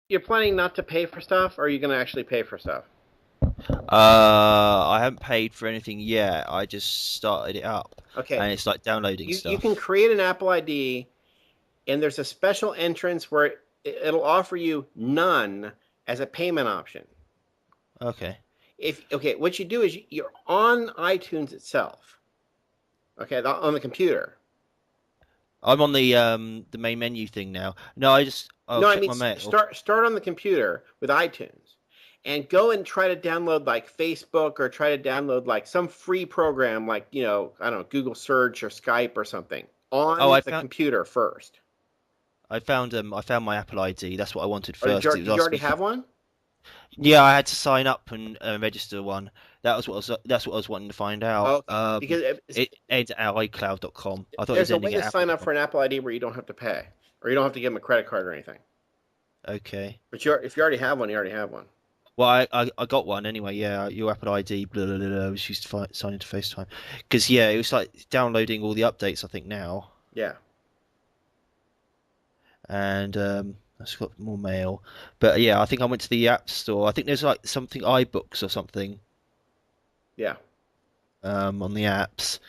you're planning not to pay for stuff, or are you going to actually pay for stuff? I haven't paid for anything yet. I just started it up, Okay, and it's like downloading you can stuff. create an Apple ID, and there's a special entrance where it'll offer you none as a payment option. Okay. If okay, what you do is you're on iTunes itself. Okay, on the computer. I'm on the main menu thing now. No, I'll No, I check mean my mail. start on the computer with iTunes, and go and try to download like Facebook or try to download like some free program like I don't know Google Search or Skype or something Oh, on the computer first. I found my Apple ID. That's what I wanted Or first. It was did you already asking me. have one? Yeah, I had to sign up and register one. That's what I was wanting to find out. Oh, because It aimed at iCloud.com. I thought it was there's a way ending to at sign up Apple.com. for an Apple ID where you don't have to pay, or you don't have to give them a credit card or anything. Okay. But if you already have one, you already have one. Well, I got one anyway. Yeah, your Apple ID. Blah blah blah. blah, I was used to sign into FaceTime because yeah, it was like downloading all the updates. I think now, Yeah, and I've got more mail. But yeah, I think I went to the App Store. I think there's like something iBooks or something yeah. on the apps.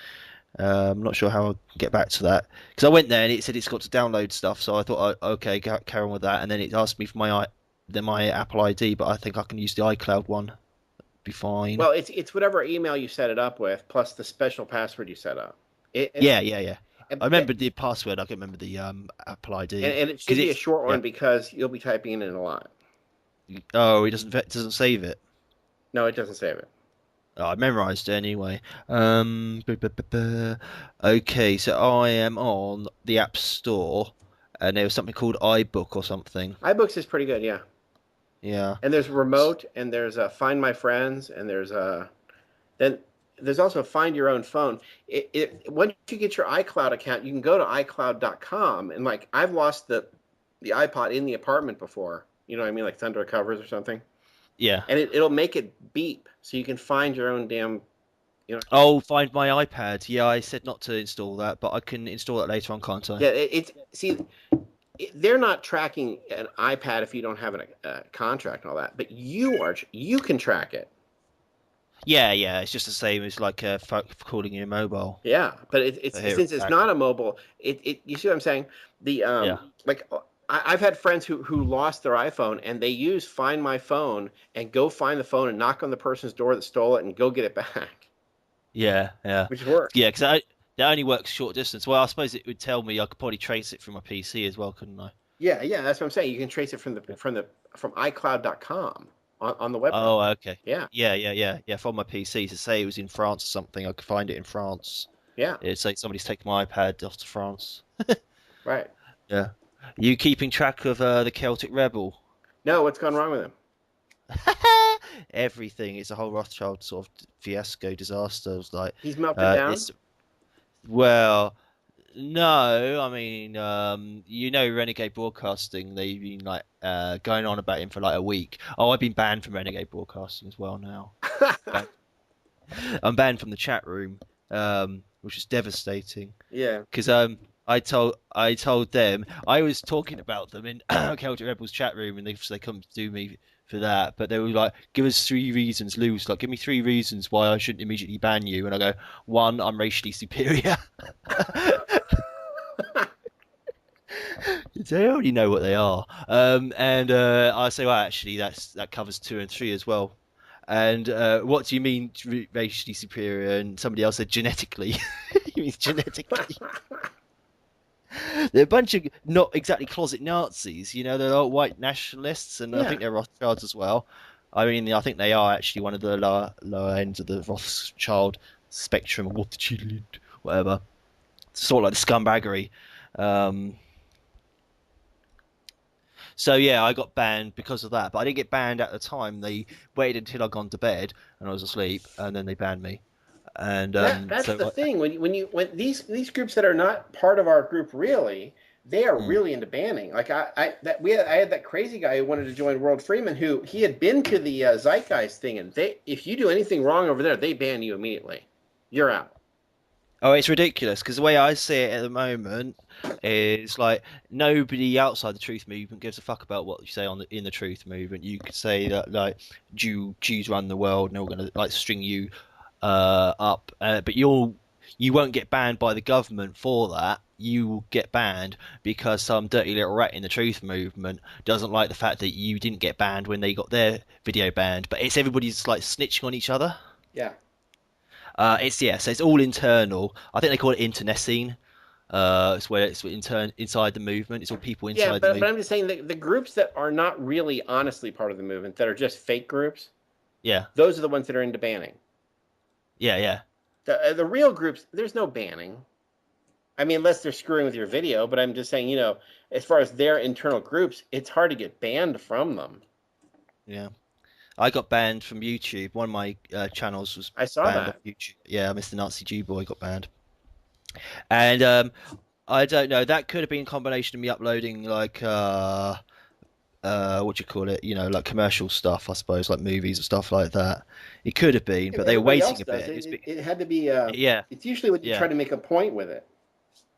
I'm not sure how I'll get back to that because I went there and it said it's got to download stuff. So I thought, okay, carry on with that. And then it asked me for my Apple ID, but I think I can use the iCloud one. Be fine. Well, it's whatever email you set it up with plus the special password you set up. It, Yeah, yeah, yeah. I and, remember the password. I can remember the Apple ID and it should because be a it's short yeah. one because you'll be typing in it a lot. Oh, it doesn't save it. No, it doesn't save it. Oh, I memorized it anyway. Okay, so I am on the App Store, and there was something called iBook or something. iBooks is pretty good, yeah. Yeah. And there's remote, and there's Find My Friends, and then there's also Find Your Own Phone. Once you get your iCloud account, you can go to iCloud.com, and like I've lost the iPod in the apartment before. You know what I mean, like under covers or something, Yeah. and it'll make it beep, so you can find your own damn. You know, Oh, find my iPad. Yeah, I said not to install that, but I can install that later on, can't I? yeah. It's see, they're not tracking an iPad if you don't have a contract and all that, but you can track it. Yeah, yeah. It's just the same as like calling your mobile. Yeah, but So it's here, since it's back. not a mobile, it you see what I'm saying? The Yeah. like I've had friends who lost their iPhone and they use Find My Phone and go find the phone and knock on the person's door that stole it and go get it back, Yeah, yeah, which works. yeah. Because that only works short distance. Well, I suppose it would tell me I could probably trace it from my PC as well, couldn't I? Yeah, yeah, that's what I'm saying. You can trace it from iCloud.com on the web Oh, browser. okay. Yeah, Yeah, yeah, yeah, yeah. From my PC to say it was in France or something, I could find it in France. yeah, It'd say somebody's taken my iPad off to France. right. Yeah. You keeping track of the Celtic Rebel? No, what's gone wrong with him? Everything. It's a whole Rothschild sort of fiasco disaster. It was like, He's melted down. it's well, no. I mean, Renegade Broadcasting. They've been like going on about him for like a week. Oh, I've been banned from Renegade Broadcasting as well now. Ban- I'm banned from the chat room, which is devastating. Yeah. Because I told them I was talking about them in Celtic Rebels chat room, and they come to do me for that. But they were like, "Give us three reasons." Lou was like, "Give me three reasons why I shouldn't immediately ban you." And I go, "One, I'm racially superior." They already know what they are. And I say, "Well, actually, that covers two and three as well." And what do you mean racially superior? And somebody else said genetically. You mean genetically? They're a bunch of not exactly closet Nazis, they're all white nationalists, and I Yeah. think they're Rothschilds as well. I mean, I think they are actually one of the lower ends of the Rothschild spectrum, or Rothschild, whatever. It's sort of like the scumbaggery. Um, so yeah, I got banned because of that, but I didn't get banned at the time. They waited until I'd gone to bed and I was asleep, and then they banned me. And That's the thing when these groups that are not part of our group really, they are mm, really into banning. Like I had that crazy guy who wanted to join World Freeman who he had been to the Zeitgeist thing and they if you do anything wrong over there they ban you immediately. You're out. Oh, it's ridiculous because the way I see it at the moment is like nobody outside the truth movement gives a fuck about what you say on in the truth movement. You could say that like Jews run the world and they're going to like string you up, but you won't get banned by the government for that. You will get banned because some dirty little rat in the truth movement doesn't like the fact that you didn't get banned when they got their video banned. But it's everybody's like snitching on each other. Yeah. It's yeah, so it's all internal. I think they call it internecine. It's where it's inside the movement. It's all people Yeah, inside the but movement. I'm just saying that the groups that are not really honestly part of the movement, that are just fake groups, Yeah, those are the ones that are into banning. yeah, yeah. The real groups, there's no banning. I mean, unless they're screwing with your video, but I'm just saying, as far as their internal groups, it's hard to get banned from them. Yeah. I got banned from YouTube. One of my channels was I saw banned on that. YouTube. Yeah, Mr. Nazi Jew Boy got banned. And I don't know. That could have been a combination of me uploading like what do you call it? You know, like commercial stuff, I suppose, like movies and stuff like that. It could have been, If but they were everybody waiting else a does bit. it, it had to be, Yeah, it's usually what you yeah. try to make a point with it.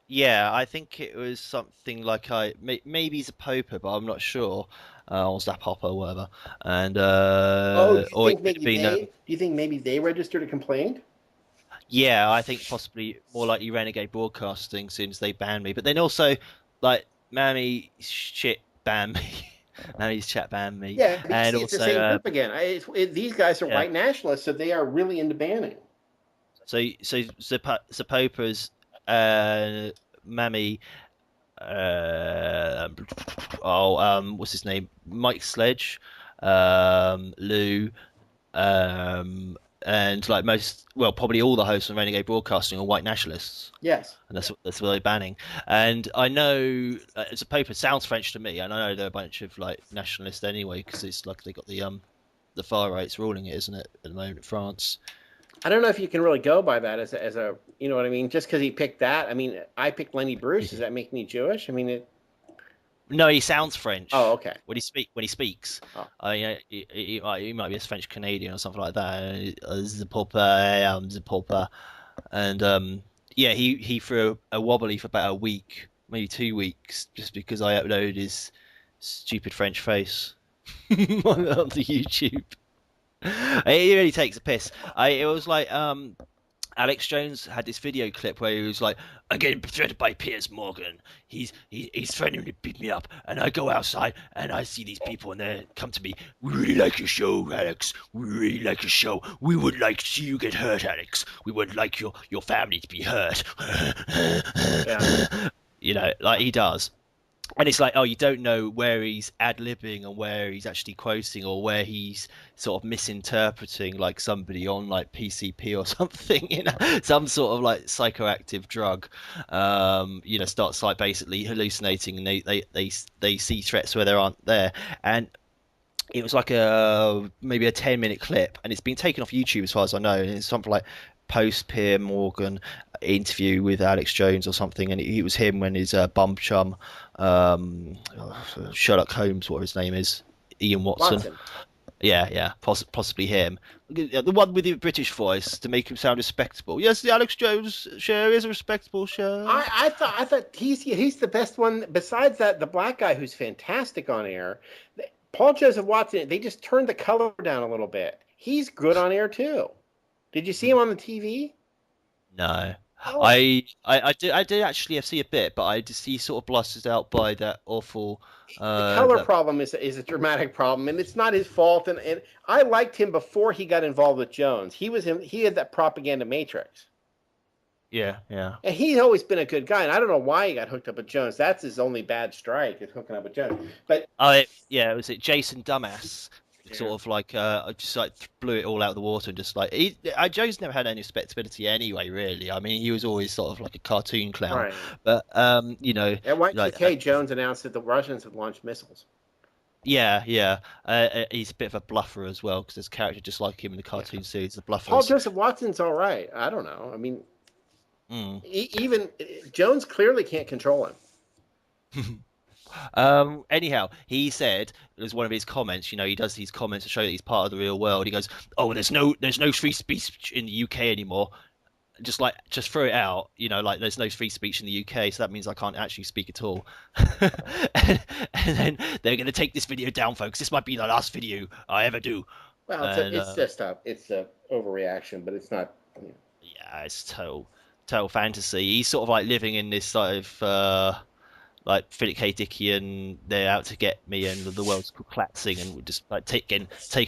Yeah, I think it was something like maybe he's a poper, but I'm not sure, or Zap Hopper or whatever. And Oh, do you or it think could maybe have been they registered a complaint? yeah, I think possibly more likely Renegade Broadcasting since they banned me. But then also like Mammy shit banned me, Mammy's chat banned me, Yeah, but you and see, it's the also same group again. These guys are yeah. white nationalists, so they are really into banning. So Poper's Mammy uh, what's his name? Mike Sledge, Lou, and like most, well, probably all the hosts on Renegade Broadcasting are white nationalists, Yes. and that's what they're banning. And I know it's a paper sounds French to me, and I know they're a bunch of like nationalists anyway, because it's like they got the far right's ruling it, isn't it, at the moment in France? I don't know if you can really go by that as a you know what I mean. Just because he picked that, I mean, I picked Lenny Bruce. Does that make me Jewish? I mean, No, he sounds oh, French okay. when he speaks. Oh, He might be a French Canadian or something like that. The Papa, the Papa, and yeah, he threw a wobbly for about a week, maybe 2 weeks, just because I uploaded his stupid French face onto YouTube. He really takes a piss. It was like Alex Jones had this video clip where he was like, "I'm getting threatened by Piers Morgan. He's threatening to beat me up, and I go outside and I see these people, and they come to me. We really like your show, Alex. We really like your show. We would like to see you get hurt, Alex. We would like your family to be hurt." yeah. You know, like he does. And it's like, oh, you don't know where he's ad-libbing and where he's actually quoting or where he's sort of misinterpreting like somebody on like PCP or something, you know, some sort of like psychoactive drug, starts like basically hallucinating and they see threats where there aren't there. And it was like maybe a 10-minute clip and it's been taken off YouTube as far as I know. And it's something like post Pier Morgan interview with Alex Jones or something, and it was him when his bum chum, Sherlock Holmes, what his name is, Ian Watson. Watson. Yeah, yeah, possibly him. The one with the British voice to make him sound respectable. Yes, the Alex Jones show is a respectable show. I thought he's the best one. Besides that, the black guy who's fantastic on air, Paul Joseph Watson. They just turned the color down a little bit. He's good on air too. Did you see him on the TV? No. Oh, I did actually see a bit, but I just he sort of blusted out by that awful the color that problem is a dramatic problem, and it's not his fault. And I liked him before he got involved with Jones. He had that propaganda matrix, yeah, yeah. and he's always been a good guy. And I don't know why he got hooked up with Jones. That's his only bad strike is hooking up with Jones. But Yeah, was it Jason Dumbass? yeah, Sort of like just like blew it all out of the water and just like Joe's never had any respectability anyway, really. I mean, he was always sort of like a cartoon clown, right. but At like Y2K, Jones announced that the Russians had launched missiles. yeah, yeah. He's a bit of a bluffer as well because there's a character just like him in the Yeah. cartoon series, the Paul bluffers. Joseph Watson's all right. I don't know. I mean, Mm. even Jones clearly can't control him. Anyhow, he said as one of his comments, he does these comments to show that he's part of the real world. He goes, "Oh, there's no free speech in the UK anymore. just throw it out. Like there's no free speech in the UK, so that means I can't actually speak at all. And then they're gonna take this video down, folks. This might be the last video I ever do. Well, And it's a overreaction, but it's not. yeah, it's total fantasy. He's sort of like living in this sort of like Philip K. Dickian, they're out to get me, and the world's collapsing, and we're just like taken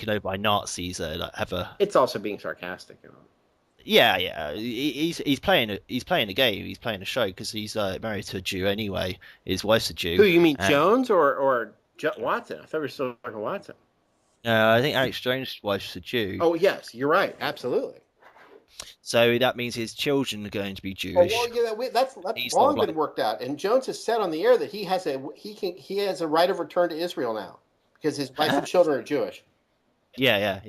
over by Nazis. Like have a It's also being sarcastic, you know. yeah. He's playing a game. He's playing a show because he's married to a Jew anyway. His wife's a Who Jew. you mean, And Jones or Watson? I thought we were still talking Watson. I think Alex Jones' wife's a Jew. Oh yes, you're right. Absolutely. So that means his children are going to be Oh Jewish. well, yeah, that's He's sort long of been like worked out. And Jones has said on the air that he has a right of return to Israel now because his wife and children are Jewish. yeah.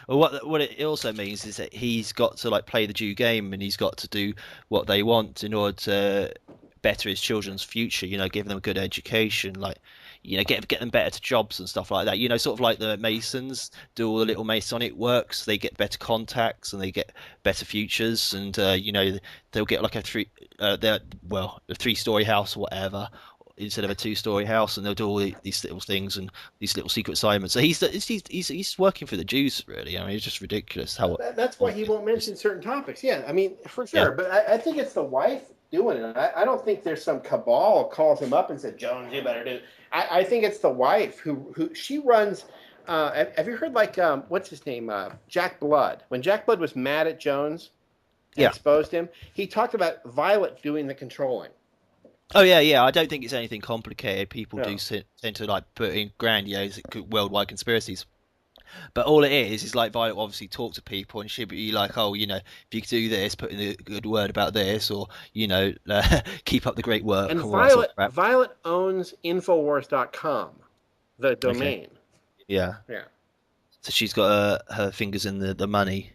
Well, what it also means is that he's got to like play the Jew game, and he's got to do what they want in order to better his children's future. Give them a good education, like get them better to jobs and stuff like that. Sort of like the Masons do all the little Masonic works. They get better contacts and they get better futures, and they'll get like a 3-story house or whatever, instead of a 2-story house, and they'll do all these little things and these little secret assignments. So he's working for the Jews, really. I mean, it's just ridiculous how. That's why he won't mention certain topics. Yeah, I mean, for Yeah. sure. But I think it's the wife doing it. I don't think there's some cabal calls him up and said, Jones, you better do it. I think it's the wife who she runs. Have you heard what's his name? Jack Blood. When Jack Blood was mad at Jones and Yeah. exposed him, he talked about Violet doing the controlling. Oh yeah. I don't think it's anything complicated. People No. tend to like put in grandiose worldwide conspiracies. But all it is like Violet will obviously talk to people, and she'll be like, oh, if you could do this, put in a good word about this, or keep up the great work. And And all that sort of crap. Violet owns Infowars.com, the domain. Yeah. Yeah. So she's got her fingers in the money.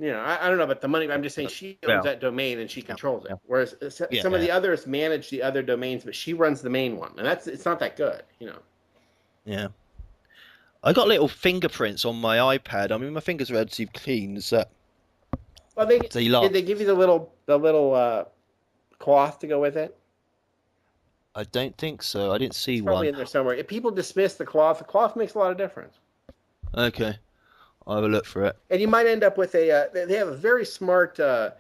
I don't know about the money. I'm just saying she owns Well, that domain and she controls it. yeah. Whereas Yeah, some of the yeah. others manage the other domains, but she runs the main one, and it's not that good. Yeah. I got little fingerprints on my iPad. I mean, my fingers are relatively clean. So Well, they did they give you the little cloth to go with it? I don't think so. I didn't see It's probably one. in there somewhere. If people dismiss the cloth makes a lot of difference. Okay, I'll have a look for it. And you might end up with they have a very smart it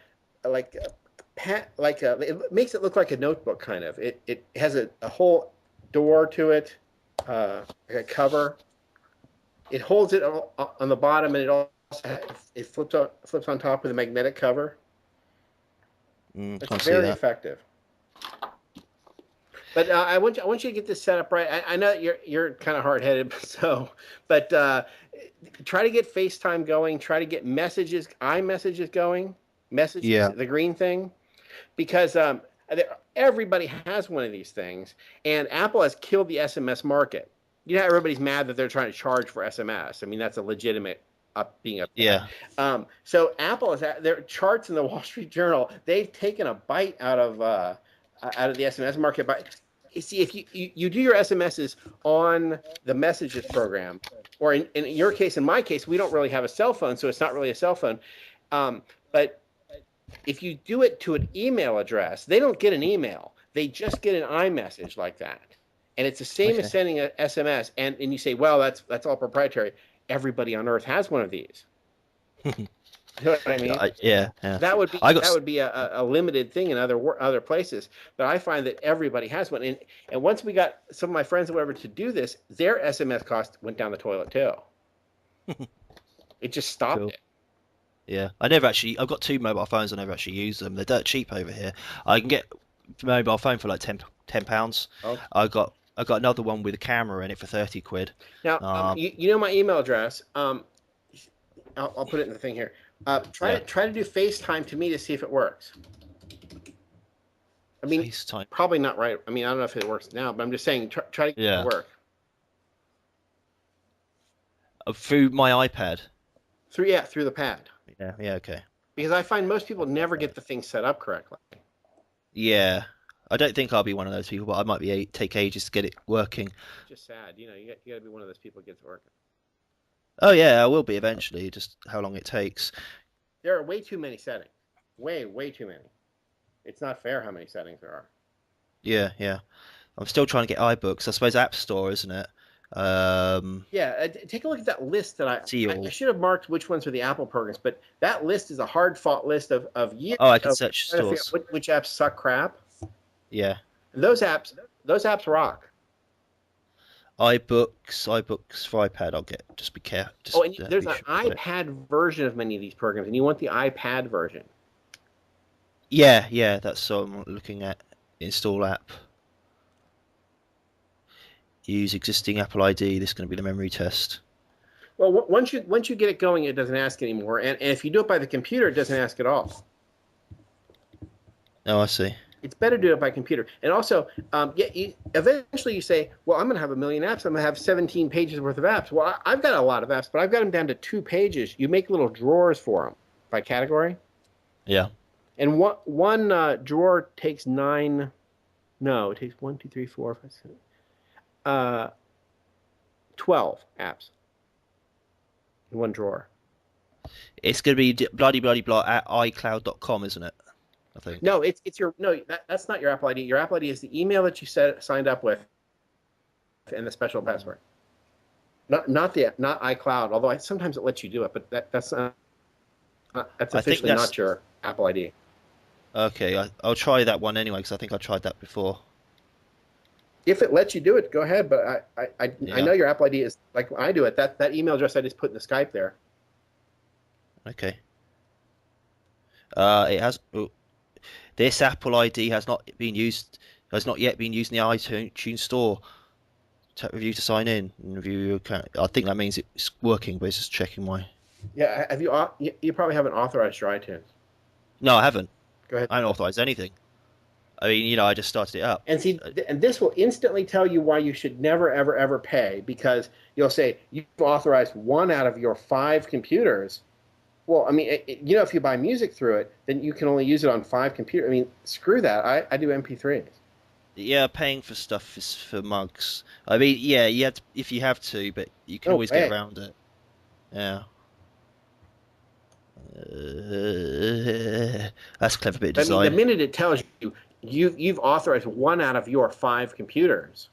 makes it look like a notebook kind of. It has a whole door to it, like a cover. It holds it on the bottom, and it flips on top with a magnetic cover. Can't It's see very that. effective. But I want you to get this set up right. I know you're kind of hard headed, but try to get FaceTime going. Try to get iMessages going. Messages, Yeah. the green thing, because everybody has one of these things, and Apple has killed the SMS market. Everybody's mad that they're trying to charge for SMS. I mean, that's a legitimate being up. Yeah. So Apple is their charts in the Wall Street Journal. They've taken a bite out of the SMS market. But you see, if you do your SMSs on the messages program, or in your case, in my case, we don't really have a cell phone, so it's not really a cell phone. But if you do it to an email address, they don't get an email. They just get an iMessage like that. And it's the same as sending an SMS. And you say, well, that's all proprietary. Everybody on Earth has one of these. You know what I mean? Yeah. That would be a limited thing in other places. But I find that everybody has one. And once we got some of my friends or whatever to do this, their SMS cost went down the toilet too. It just stopped Cool. it. Yeah. I've got 2 mobile phones. I never actually use them. They're dirt cheap over here. I can get a mobile phone for like £10. Okay. I got another one with a camera in it for 30 quid. Now, you know my email address. I'll put it in the thing here. Try to do FaceTime to me to see if it works. I mean, FaceTime. probably not right. I mean, I don't know if it works now, but I'm just saying, try to get it to work. Through my iPad. Through the pad. Yeah, okay. Because I find most people never get the thing set up correctly. Yeah. I don't think I'll be one of those people, but I might take ages to get it working. It's just sad, you got to be one of those people who gets it working. Oh yeah, I will be eventually. Just how long it takes. There are way too many settings. way too many. It's not fair how many settings there are. Yeah, yeah. I'm still trying to get iBooks. I suppose App Store, isn't it? Um, Yeah, take a look at that list that I Seal. should have marked which ones were the Apple programs, but that list is a hard fought list of years Oh, I can of search trying to figure out stores. which apps suck crap. Yeah. And those apps rock. iBooks for iPad. I'll get. Just be careful. Oh, Just and there's be an sure I've got it. iPad version of many of these programs, and you want the iPad version. Yeah, yeah. That's what I'm looking at. Install app. Use existing Apple ID. This is going to be the memory test. Well, once you get it going, it doesn't ask anymore, and if you do it by the computer, it doesn't ask at all. Oh, I see. It's better to do it by computer. And also, eventually you say, well, I'm going to have a million apps. I'm going to have 17 pages worth of apps. Well, I've got a lot of apps, but I've got them down to 2 pages. You make little drawers for them by category. Yeah. And one drawer takes nine. No, it takes 1, 2, 3, 4, 5, 6, 12 apps in one drawer. It's going to be bloody bloody blah at iCloud.com, isn't it? I think. No, it's your no. That's not your Apple ID. Your Apple ID is the email that you signed up with, and the special password. Not iCloud. Although sometimes it lets you do it, but that's I think officially that's not your Apple ID. okay. I'll try that one anyway because I think I tried that before. If it lets you do it, go ahead. But I Yeah. know your Apple ID is like when I do it. That email address I just put in the Skype there. Okay. It has. Oh, this Apple ID has not been used. Has not yet been used in the iTunes Store. Tap review to sign in and review your account. I think that means it's working, but it's just checking my. Yeah, have you probably haven't authorized your iTunes. No, I haven't. Go ahead. I haven't authorized anything. I mean, I just started it up. And see, and this will instantly tell you why you should never, ever, ever pay because you'll say you've authorized one out of your 5 computers. Well, I mean, if you buy music through it, then you can only use it on 5 computers. I mean, screw that. I do MP3s. Yeah, paying for stuff is for mugs. I mean, yeah, if you have to, but you can No always way. get around it. Yeah. That's a clever bit of I mean, the design. minute it tells you you've authorized one out of your 5 computers,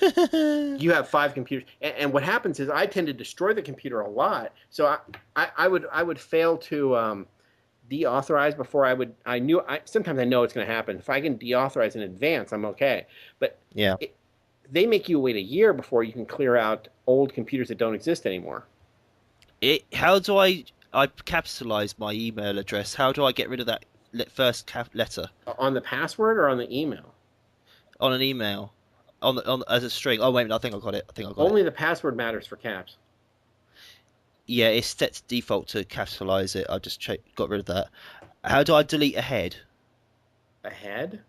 you have 5 computers. And what happens is I tend to destroy the computer a lot. So I would fail to deauthorize before sometimes I know it's going to happen. If I can deauthorize in advance, I'm okay. But Yeah. they make you wait a year before you can clear out old computers that don't exist anymore. How do I capitalize my email address? How do I get rid of that first letter On the password or on the email? on an email on as a string? Oh wait a minute, I think I got it. I think I got it. Only the password matters for caps. Yeah, it's set to default to capitalize it. I just got rid of that. How do I delete a head? Ahead?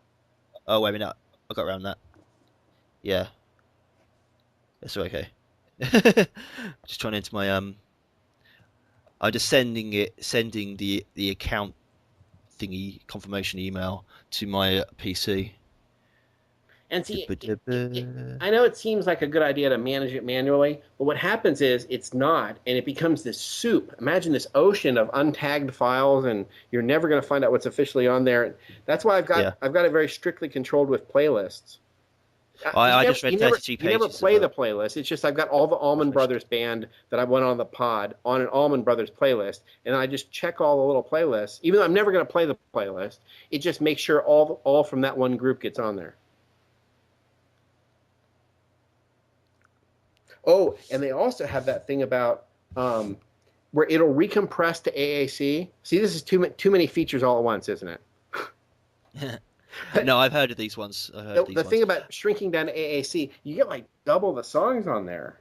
Oh wait a minute, I got around that. Yeah, that's okay. Just trying to enter my I'm just sending the account thingy confirmation email to my PC. And see, Dubba-dubba. I know it seems like a good idea to manage it manually, but what happens is it's not, and it becomes this soup. Imagine this ocean of untagged files, and you're never going to find out what's officially on there. That's why I've Yeah, got I've got it very strictly controlled with playlists. I just read 32 You never pages of play the it. playlist. It's just I've got all the Allman Brothers band that I went on the pod on an Allman Brothers playlist, and I just check all the little playlists. Even though I'm never going to play the playlist, it just makes sure all from that one group gets on there. Oh, and they also have that thing about where it'll recompress to AAC. See, this is too many features all at once, isn't it? No, I've heard of these ones. I heard The, of these the thing ones. about shrinking down to AAC, you get like double the songs on there.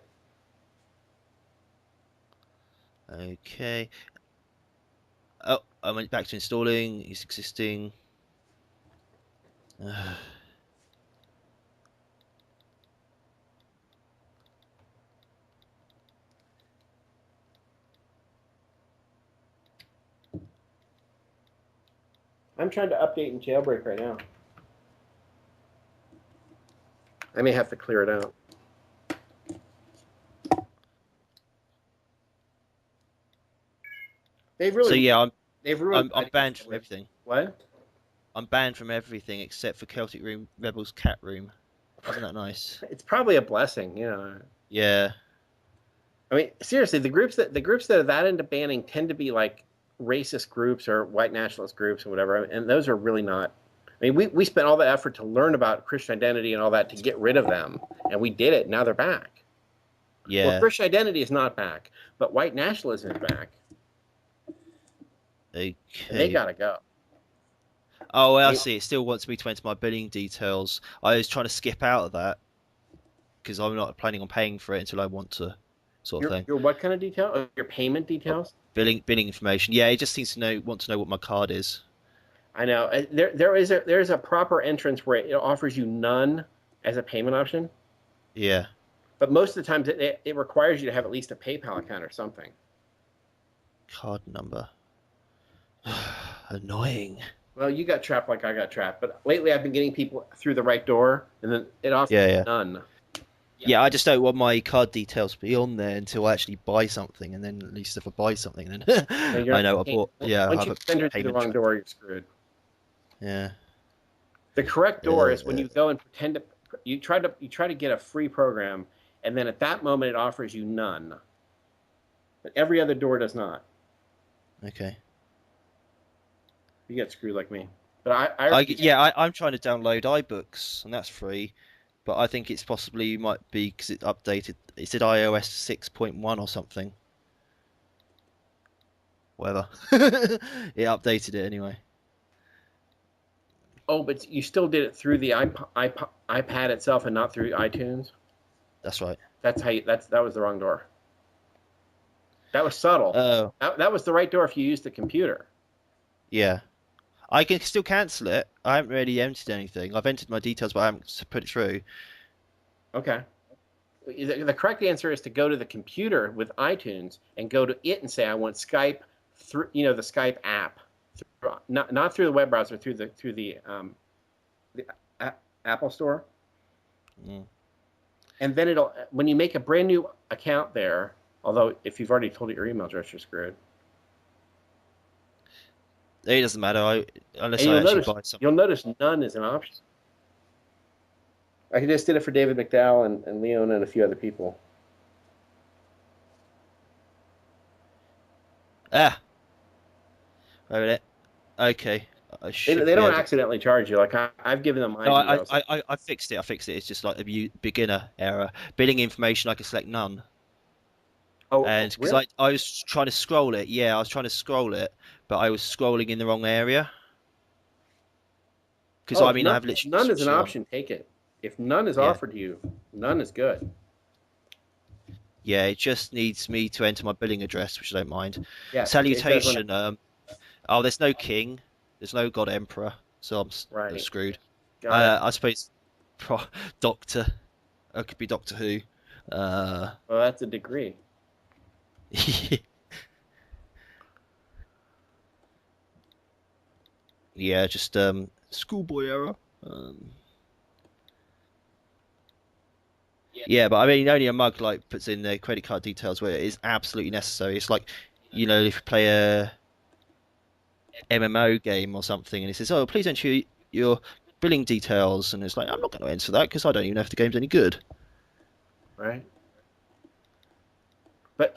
Okay. Oh, I went back to installing. It's existing. I'm trying to update and jailbreak right now. I may have to clear it out. They've So really yeah, They've ruined I'm buddies. banned from everything. What? I'm banned from everything except for Celtic Room Rebels Cat Room. Isn't that nice? It's probably a blessing, you know. Yeah. I mean, seriously, the groups that are that into banning tend to be like racist groups or white nationalist groups or whatever, and those are really not. I mean, we spent all the effort to learn about Christian identity and all that to get rid of them, and we did it. Now they're back. Well, Yeah. Christian identity is not back, but white nationalism is back, and they Okay. gotta go. Oh, I well, I mean, see. It still wants me to enter my billing details. I was trying to skip out of that because I'm not planning on paying for it until I want to, sort of thing. your what kind of detail? Your payment Oh, details? billing information. Yeah, it just seems to want to know what my card is. I know. There's a proper entrance where it offers you none as a payment option, Yeah. but most of the times it requires you to have at least a PayPal account or something. Card number. Annoying. Well, you got trapped like I got trapped, but lately I've been getting people through the right door, and then it offers Yeah, yeah. none. Yeah, I just don't want my card details to be on there until I actually buy something, and then at least if I buy something, then And I know I bought. Yeah, I once have you a enter through the payment. wrong door, you're screwed. Yeah. The correct door is when Uh, you go and pretend to you try to get a free program, and then at that moment it offers you none. But every other door does not. okay. You get screwed like me. But I I'm trying to download iBooks, and that's free. But I think it's possibly might be because it updated. It said iOS 6.1 or something. Whatever. It updated it anyway. oh, but you still did it through the iPad itself and not through iTunes. That's right. That was the wrong door. That was subtle. Oh, That was the right door if you used the computer. yeah. I can still cancel it. I haven't really entered anything. I've entered my details, but I haven't put it through. Okay. The correct answer is to go to the computer with iTunes and go to it and say I want Skype through the Skype app, not through the web browser, the Apple Store, Mm. and then it'll when you make a brand new account there. Although if you've already told it your email address, you're screwed. It doesn't matter. Unless And I actually buy something. you'll notice none is an option. I just did it for David McDowell and Leon and a few other people. Ah, wait a minute. Okay, I They, should they be don't able to. accidentally charge you. Like I've given them my No, details. I fixed it. I fixed it. It's just like a beginner error. Billing information, I can select none. And because Really? I was trying to scroll it, yeah, I was trying to scroll it, but I was scrolling in the wrong area. Because Oh, I if mean, I have literally none is switched an it on. option, take it. If none is Yeah, offered to you, none is good. yeah, it just needs me to enter my billing address, which I don't mind. Yes, it does when Salutation. Oh, there's no king, there's no god emperor, so I'm right. screwed. Got it. I suppose Doctor. It could be Doctor Who. Uh, Well, that's a degree. yeah, just schoolboy error. Um, yeah, but I mean, only a mug like puts in their credit card details where it is absolutely necessary. It's like, if you play a MMO game or something, and it says, "Oh, please enter your billing details," and it's like, I'm not going to enter that because I don't even know if the game's any good. Right. But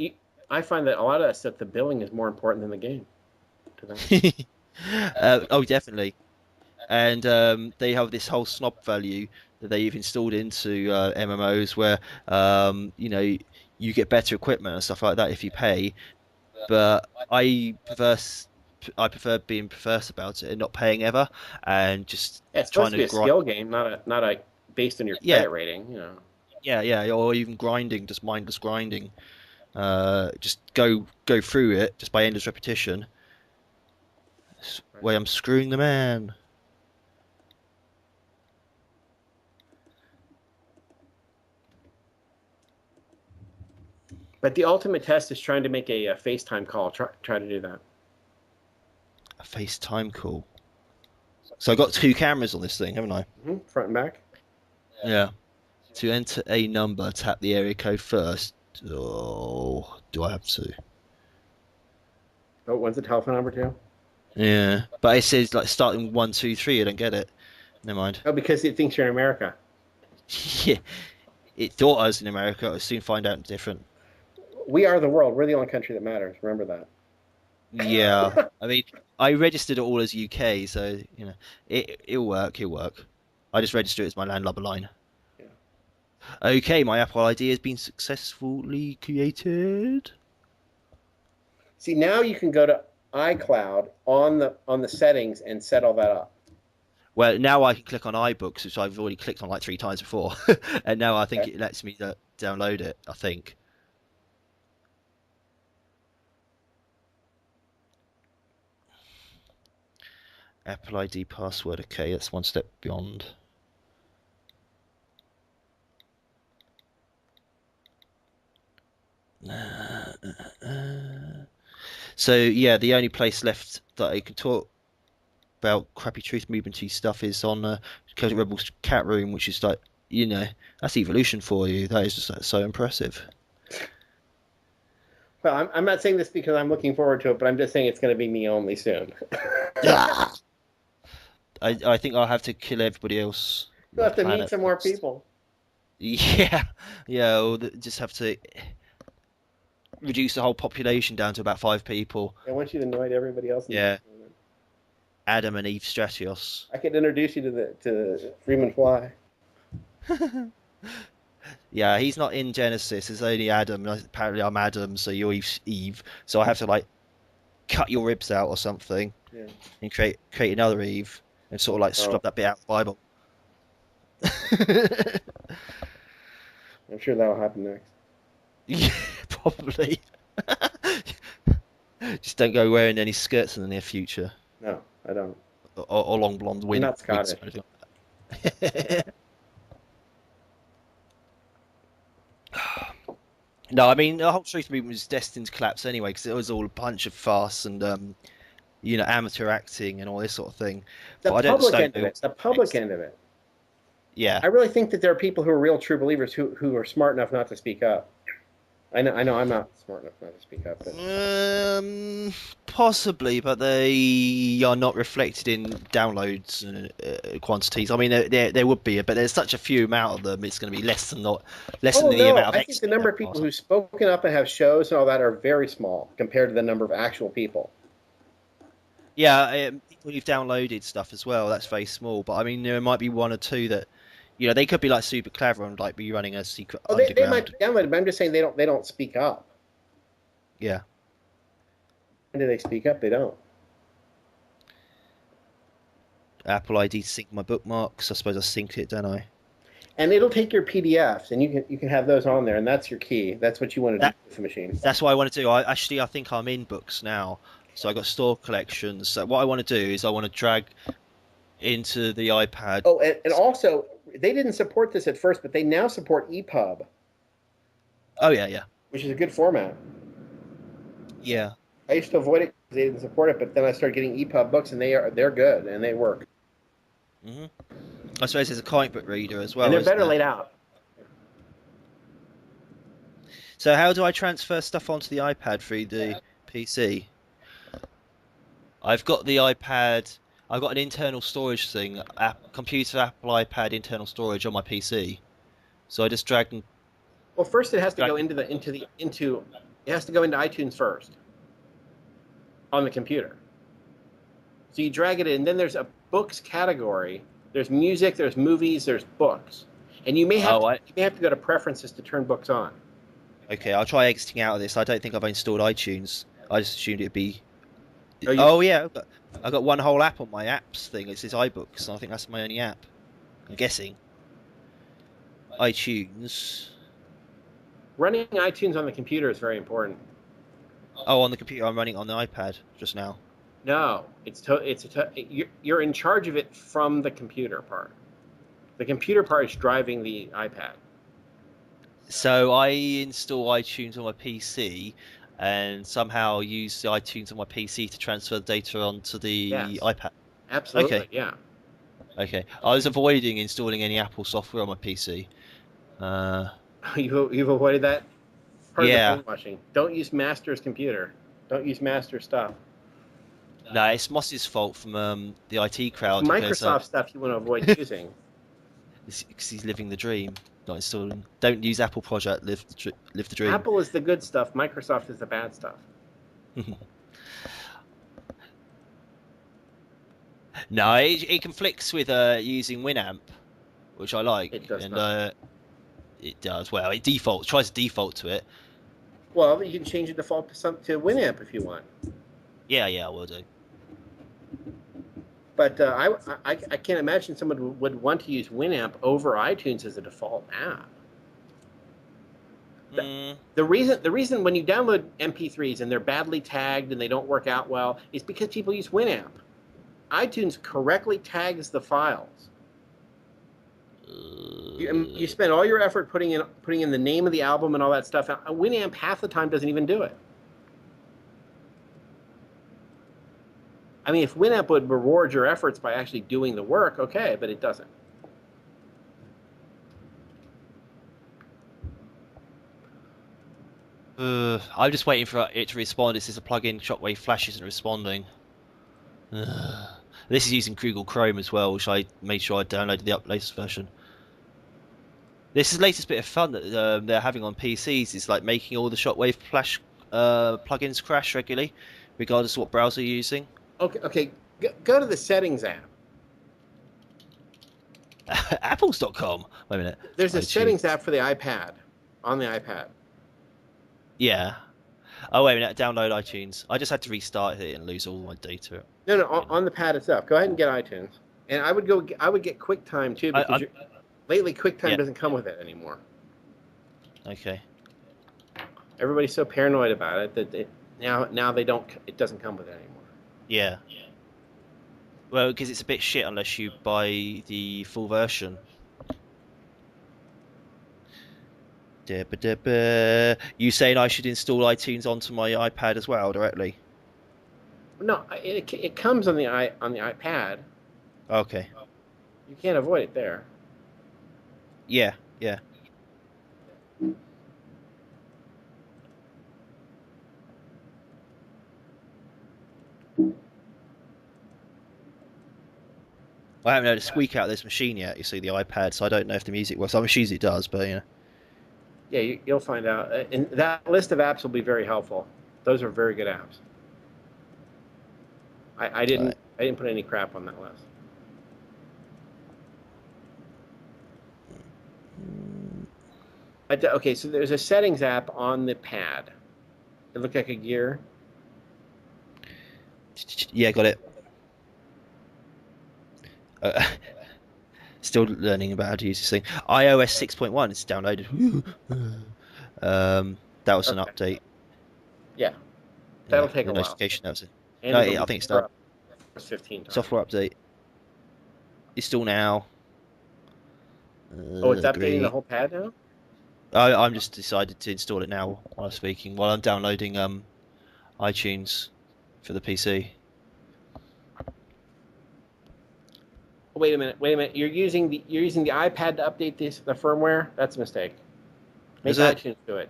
I find that a lot of that stuff, the billing is more important than the game to them. Oh, definitely. And they have this whole snob value that they've installed into MMOs where you get better equipment and stuff like that if you pay. But I prefer being perverse about it and not paying ever, and just Yeah, it's supposed trying to to be a grind. skill game, not a based on your Yeah, credit rating. You know. yeah, or even grinding, just mindless grinding. Just go through it just by endless repetition. Right. Way I'm screwing the man. But the ultimate test is trying to make a FaceTime call. Try to do that. A FaceTime call. So I got two cameras on this thing, haven't I? Front and back. Yeah. To enter a number, tap the area code first. Oh, do I have to? Oh, what's the telephone number too? Yeah, but it says like starting 1, 2, 3. I don't get it. Never mind. Oh, because it thinks you're in America. Yeah, it thought I was in America. I'll soon find out different. We are the world. We're the only country that matters. Remember Yeah, that. I mean, I registered it all as UK, so it'll work. It'll work. I just register it as my landlubber line. Yeah. Okay, my Apple ID has been successfully created. See, now you can go to iCloud on the settings and set all that up. Well, now I can click on iBooks, which I've already clicked on like 3 times before, and now I think Okay. it lets me download it. I think Apple ID password. Okay, that's one step beyond. So yeah, the only place left that I can talk about crappy truth movement stuff is on Celtic Rebels chat room, which is like that's evolution for you. That is just like, so impressive. Well, I'm not saying this because I'm looking forward to it, but I'm just saying it's going to be me only soon. Ah! I think I'll have to kill everybody else on You'll the have to meet planet some more first. people. Yeah, yeah. Or just have to reduce the whole population down to about 5 people. I want you to invite everybody else in the Yeah, room. Adam and Eve Stratios. I could introduce you to Freeman Fly. Yeah, he's not in Genesis. It's only Adam. Apparently, I'm Adam, so you're Eve. So I have to like cut your ribs out or something Yeah. and create another Eve and sort of like Oh, scrub that bit out of the Bible. I'm sure that'll happen next. Yeah, probably. Just don't go wearing any skirts in the near future No, I don't. or long blonde I'm not wigs Scottish. or anything like that. No, I mean the whole truth movement was destined to collapse anyway because it was all a bunch of farce and amateur acting and all this sort of thing. The But I don't just public don't end of know it. what's The public next. end of it. Yeah. I really think that there are people who are real true believers who are smart enough not to speak up. I know I'm not smart enough not to speak up, but Possibly, but they are not reflected in downloads and quantities. I mean, there would be, but there's such a few amount of them. It's going to be less than oh the no, amount of I think the exit number there of are. people who've spoken up and have shows and all that are very small compared to the number of actual people. Yeah, people who've downloaded stuff as well. That's very small, but I mean, there might be one or two that, they could be like super clever and like be running a secret Oh, they might underground. be downloaded, but I'm just saying they don't speak up. Yeah. When do they speak up? They don't. Apple ID to sync my bookmarks. I suppose I synced it, don't I? And it'll take your PDFs, and you can have those on there, and that's your key. That's what you want to do That with the machine. that's what I want to do. I think I'm in books now, so I got store collections. So what I want to do is I want to drag into the iPad. Oh, and also they didn't support this at first, but they now support EPUB, Oh yeah, yeah, which is a good format. yeah. I used to avoid it because they didn't support it, but then I started getting EPUB books, and they're good and they work, hmm I suppose there's a comic book reader as and well, they're isn't better there? laid out. So how do I transfer stuff onto the iPad through the PC? I've got the iPad. I've got an internal storage thing, computer, Apple iPad internal storage on my PC. So I just Well, first it has to go drag. into it has to go into iTunes first on the computer. So you drag it in, and then there's a books category. There's music, there's movies, there's books, and you may have Oh, to you may have to go to preferences to turn books on. okay. I'll try exiting out of this. I don't think I've installed iTunes. I just assumed it'd be. Oh, you Oh yeah, I've got one whole app on my apps thing. It says iBooks. I think that's my only app. I'm guessing iTunes. running iTunes on the computer is very important. Oh, on the computer, I'm running it on the iPad just now. No, you're in charge of it from the computer part. The computer part is driving the iPad. So I install iTunes on my PC and somehow use the iTunes on my PC to transfer the data onto the Yes, iPad. Okay, absolutely, yeah. okay. I was avoiding installing any Apple software on my PC. Uh, You've avoided that part of the yeah. brainwashing. Don't use Master's computer. Don't use Master stuff. No, it's Moss's fault from the IT It's crowd because Microsoft stuff you want to avoid using. he's living the dream, not installing. Don't use Apple project. Live the dream. Apple is the good stuff. Microsoft is the bad stuff. No, it conflicts with using Winamp, which I It like, does and not. it does well. It defaults, tries to default to it. Well, you can change the default to Winamp if you want. Yeah, yeah, I will do. But I can't imagine someone would want to use Winamp over iTunes as a default app. The, Mm, the reason when you download MP3s and they're badly tagged and they don't work out well is because people use Winamp. iTunes correctly tags the files. You spend all your effort putting in the name of the album and all that stuff. Winamp half the time doesn't even do it. I mean, if Winamp would reward your efforts by actually doing the work, okay, but it doesn't. I'm just waiting for it to respond. It says a plugin Shockwave Flash isn't responding. This is using Google Chrome as well, which I made sure I downloaded the latest version. This is the latest bit of fun that they're having on PCs. Is like making all the Shockwave Flash plugins crash regularly, regardless of what browser you're using. Okay. Go to the settings app. Apples.com. Wait a minute. There's a iTunes. settings app for the iPad, on the iPad. Yeah. Oh wait a minute. Download iTunes. I just had to restart it and lose all my data. No, You know. on the pad itself. Go ahead and get iTunes, and I would get QuickTime too because I lately QuickTime yeah. doesn't come with it anymore. Okay. Everybody's so paranoid about it that now they don't. It doesn't come with it anymore. Yeah. Well, because it's a bit shit unless you buy the full version. You saying I should install iTunes onto my iPad as well directly? No, it comes on the iPad. Okay. You can't avoid it there. Yeah, yeah. I haven't had a squeak out of this machine yet. You see the iPad, so I don't know if the music works. I'm assuming it does, but you know. Yeah, you'll find out. And that list of apps will be very helpful. Those are very good apps. I All didn't right. I didn't put any crap on that list. Okay, so there's a settings app on the pad. It looked like a gear. Yeah, got it. Uh, still learning about how to use this thing. iOS 6.1 is downloaded. That was an Okay, update. yeah, Yeah, that'll take the a while, notification that was it. and No, it'll I be think it's done. for 15 times. Software update. Install now. Oh, it's updating the Agree. whole pad now. I'm just decided to install it now while I'm speaking, while I'm downloading iTunes for the PC. Wait a minute. Wait a minute. You're using the iPad to update the firmware. That's a mistake. Make Is it? iTunes do it.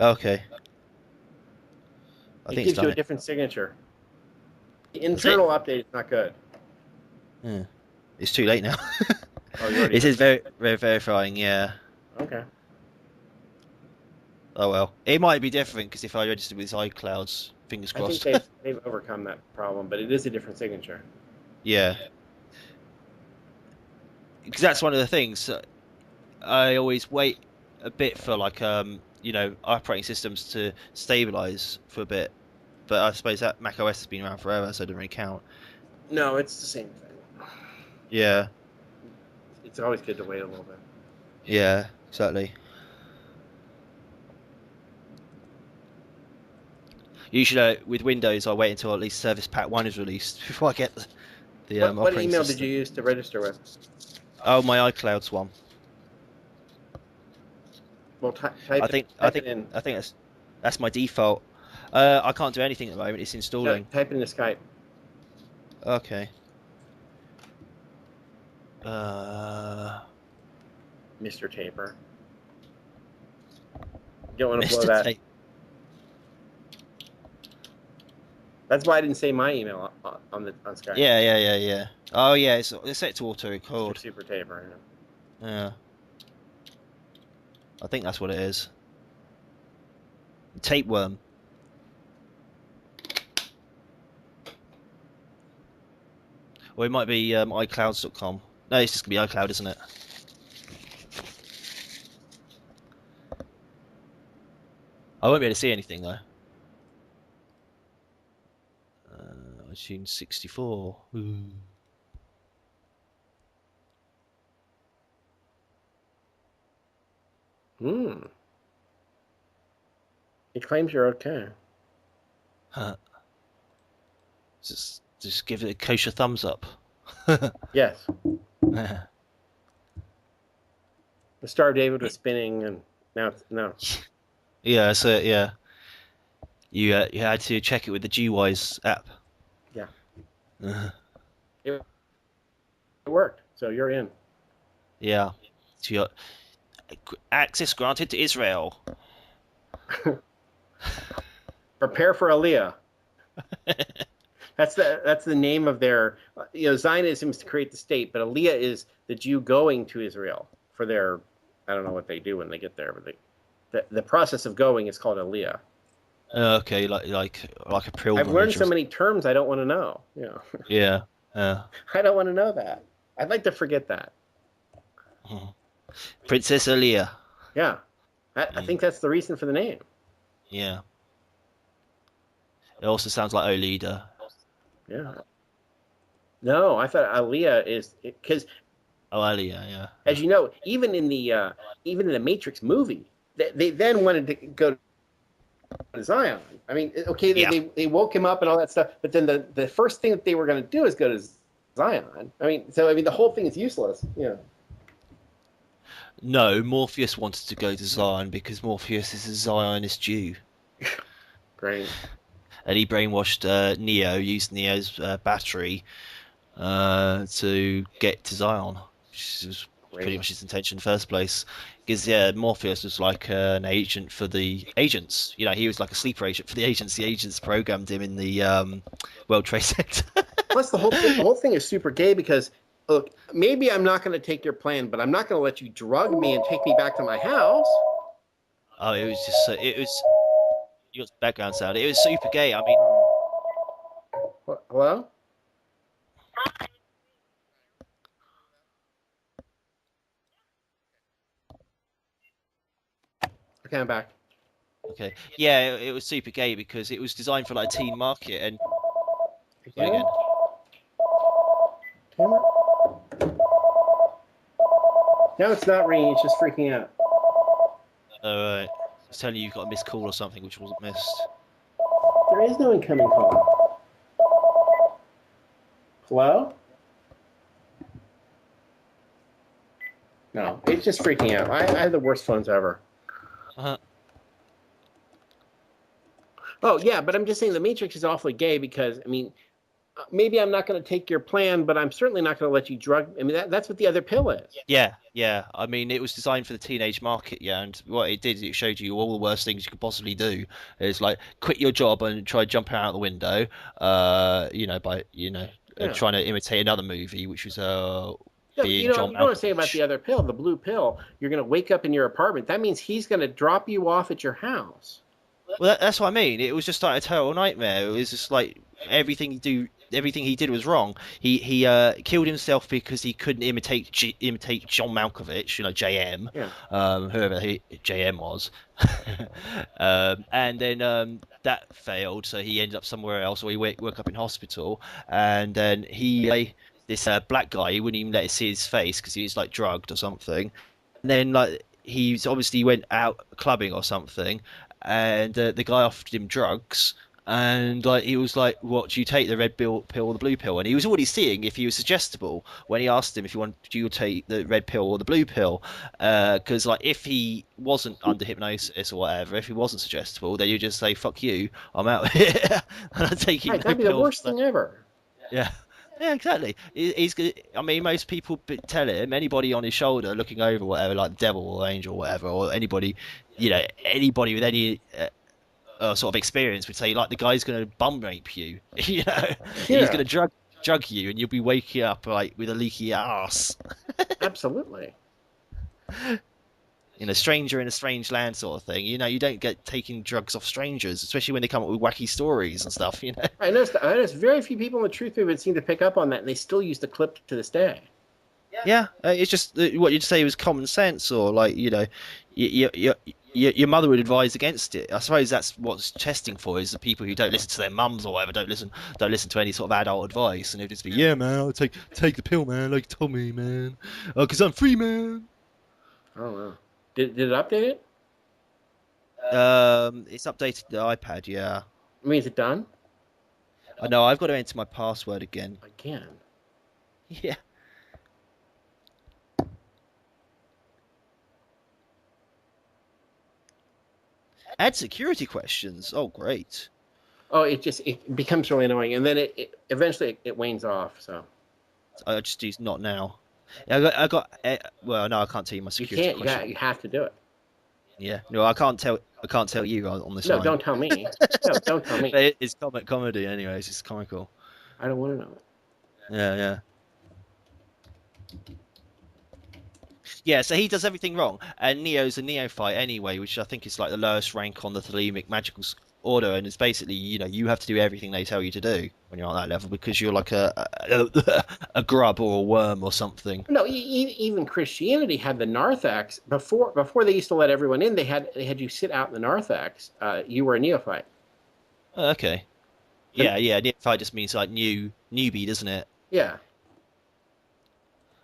Okay. I It think it's gives you done a it. different signature. The Is it? internal update is not good. Yeah. It's too late now. Oh, you already It did. says very verifying, yeah. Okay. Oh well. It might be different because if I register with iClouds, fingers I think crossed. they've overcome that problem, but it is a different signature. Yeah. Because that's one of the things. I always wait a bit for like operating systems to stabilize for a bit. But I suppose that Mac OS has been around forever, so it doesn't really count. No, it's the same thing. Yeah, It's always good to wait a little bit. yeah, exactly. Usually with Windows, I wait until at least Service Pack 1 is released before I get the What operating email did you system. use to register with? Oh, my iCloud's one. Well, I type think I type think it in. I think that's my default. I can't do anything at the moment. It's No, installing. type it into Skype, Okay. Uh, Mr. Taper. You don't want to blow Mr. that. Tape. That's why I didn't say my email on Skype. Yeah. Oh yeah, it's set to auto Mr. record. Super Taper. Yeah, I think that's what it is. Tapeworm. Or it might be iClouds.com. No, it's just gonna be iCloud, isn't it? I won't be able to see anything though. iTunes 64. Ooh. Hmm. It claims you're okay. Huh. Just give it a kosher thumbs up. Yes. The Star of David was spinning, and now it's no. Yeah, so yeah, you had to check it with the GWise app. Yeah, Uh, it worked. So you're in. yeah, so you got access granted to Israel. Prepare for Aliyah. That's the name of their. Zionism is to create the state, but Aliyah is the Jew going to Israel for their. I don't know what they do when they get there, but the process of going is called Aliyah. Okay, like a I've learned pilgrimage. so many terms I don't want to know. Yeah, Yeah. Uh, I don't want to know that. I'd like to forget that. Princess Aliyah. Yeah, I Mm, think that's the reason for the name. yeah. It also sounds like Olida. Yeah. No, I thought Aliyah is because, Oh, Aliyah. Yeah. as you know, even in the Matrix movie, they then wanted to go to Zion. I mean, okay, Yeah. they woke him up and all that stuff, but then the first thing that they were going to do is go to Zion. I mean, the whole thing is useless. Yeah. No, Morpheus wanted to go to Zion because Morpheus is a Zionist Jew. Great. And he brainwashed Neo, used Neo's battery to get to Zion, which was pretty Great. much his intention in the first place. Because yeah, Morpheus was like an agent for the agents. You know, he was like a sleeper agent for the agents. The agents programmed him in the World Trade Center. Plus, the whole thing is super gay because look, maybe I'm not going to take your plan, but I'm not going to let you drug me and take me back to my house. Oh, it was just it was you got background sound. It was super gay. I mean, Hello? Okay, I'm back. okay, yeah, it was super gay because it was designed for like a teen market. And what Again? again? Damn it. No, it's not ringing. It's just freaking out. Alright. It's telling you you've got a missed call or something, which wasn't missed. There is no incoming call. Hello? No, it's just freaking out. I have the worst phones ever. Uh-huh. Oh, yeah, but I'm just saying the Matrix is awfully gay because, maybe I'm not going to take your plan, but I'm certainly not going to let you drug. That's what the other pill is. Yeah. I mean, it was designed for the teenage market, yeah, and what it did is it showed you all the worst things you could possibly do. It's like quit your job and try jumping out the window, by Yeah. trying to imitate another movie, which was Yeah, but being John you know what I'm saying about Malkovich. the other pill, the blue pill. You're going to wake up in your apartment. That means he's going to drop you off at your house. Well, that's what I mean. It was just like a total nightmare. It was just like everything he did was wrong. He killed himself because he couldn't imitate John Malkovich, JM, Yeah. whoever JM was, and then that failed, so he ended up somewhere else, or he woke up in hospital, and then this black guy, he wouldn't even let us see his face because he was like drugged or something. And then like he obviously went out clubbing or something, and the guy offered him drugs, and like he was like, "What do you take, the red pill or the blue pill?" And he was already seeing if he was suggestible when he asked him if you want, do you take the red pill or the blue pill? Because like if he wasn't under hypnosis or whatever, if he wasn't suggestible, then you just say, "Fuck you, I'm out here," and I'm taking Right. no That'd be the pill. worst thing ever. Yeah. Yeah, exactly. He's good. I mean, most people tell him, anybody on his shoulder looking over, whatever, like the devil or angel or whatever, or anybody, anybody with any sort of experience would say like the guy's going to bum rape you, you know, he's Yeah, going to drug you, and you'll be waking up like with a leaky ass. absolutely. In a stranger in a strange land sort of thing. You know, you don't get taking drugs off strangers, especially when they come up with wacky stories and stuff. You know. I noticed very few people in the truth movement seem to pick up on that, and they still use the clip to this day. Yeah, it's just what you'd say was common sense, or like you know, your mother would advise against it. I suppose that's what's testing for is the people who don't listen to their mums or whatever, don't listen to any sort of adult advice, and they'd just be, yeah, man, I'll take the pill, man, like Tommy, man, because I'm free, man. Oh wow. Did it update it? It's updated the iPad, yeah. I mean, is it done? I know I've got to enter my password again. Again. Yeah. Add security questions. Oh, great. Oh, it becomes really annoying, and then it eventually it wanes off. So I just use not now. Yeah, well, no, I can't tell you my you security can't. question. You have to do it. Yeah, no, I can't tell. I can't tell you on this No, line. don't tell me. No, don't tell me. It's comic comedy, anyways. It's comical. I don't want to know it. Yeah, yeah, yeah. So he does everything wrong, and Neo's a neophyte anyway, which I think is like the lowest rank on the Thelemic magical order, and it's basically you have to do everything they tell you to do when you're on that level because you're like a grub or a worm or something. No, even Christianity had the narthex before they used to let everyone in. They had you sit out in the narthex. You were a neophyte. Okay. The, Yeah, yeah. Neophyte just means like newbie, doesn't it? yeah,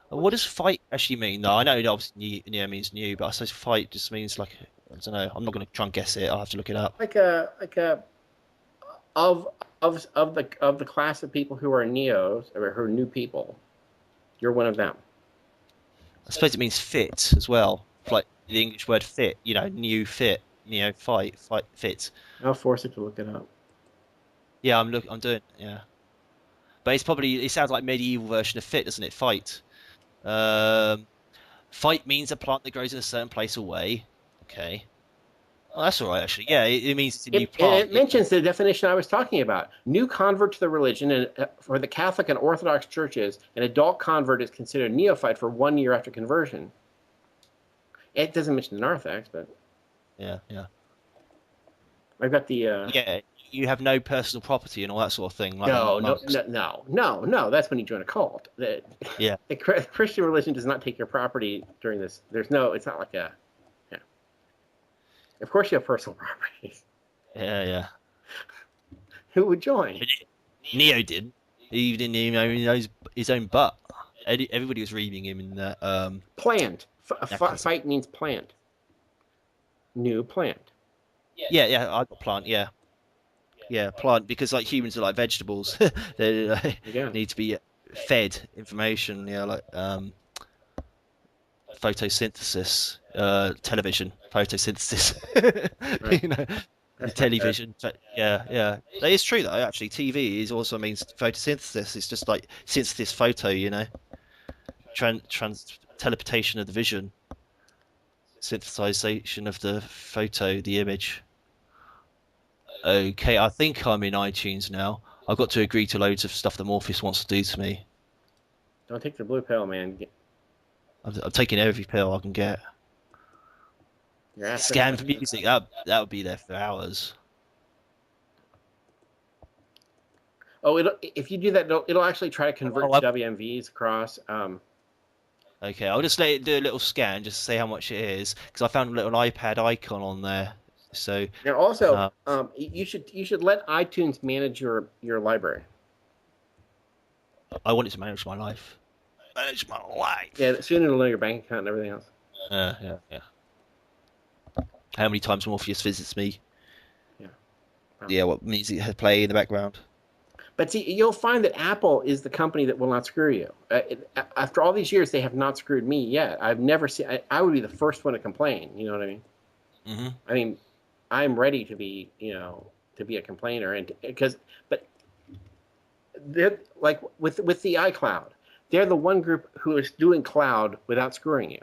What does fight actually mean? No, I know it obviously neo means new, but I suppose fight just means like I don't know. I'm not going to try and guess it. I'll have to look it up. like a of of the class of people who are neos or who are new people. You're one of them. I suppose it means fit as well. Like the English word fit. You know, new fit. Fight fit. I'll force it to look it up. Yeah, I'm doing. Yeah, but it sounds like medieval version of fit, doesn't it? Fight. Um, fight means a plant that grows in a certain place or way. Okay. Well, that's all right, actually. Yeah, it means it's a new plant. It mentions the definition I was talking about. New convert to the religion, and for the Catholic and Orthodox churches, an adult convert is considered a neophyte for 1 year after conversion. It doesn't mention the narthex, but Yeah, yeah. I've got the. Yeah, you have no personal property and all that sort of thing, like the No, no, monks. no, no, no, no. That's when you join a cult. Yeah, The Christian religion does not take your property during this. There's no. It's not like a. Yeah. Of course, you have personal property. yeah, yeah. Who would join? But Neo didn't. He didn't even know his own butt. Everybody was reading him in that. Plant. Necklace. Fight means plant. New plant. Yeah, yeah. I got plant. Yeah, yeah, plant because like humans are like vegetables. They Yeah. need to be fed information. Yeah, like photosynthesis, television, photosynthesis. Right. You know, That's television. Yeah, yeah. That is true though. Actually, TV is also means photosynthesis. It's just like synthesis photo. You know, teleportation of the vision, synthesization of the photo, the image. Okay, I think I'm in iTunes now. I've got to agree to loads of stuff that Morpheus wants to do to me. Don't take the blue pill, man. I'm taking every pill I can get. Your ass. Scan for music. That would be there for hours. Oh, if you do that, it'll actually try to convert WMVs across. Okay, I'll just let it do a little scan just to see how much it is because I found a little iPad icon on there. So And also, you should let iTunes manage your library. I want it to manage my life. Manage my life. Yeah, soon it'll know your bank account and everything else. Yeah, yeah. How many times Morpheus visits me? Yeah. Yeah, what music play in the background? But see, you'll find that Apple is the company that will not screw you. After all these years, they have not screwed me yet. I've never seen. I would be the first one to complain. You know what I mean? Mm-hmm. I mean, I'm ready to be, to be a complainer, but they're like with the iCloud, they're the one group who is doing cloud without screwing you.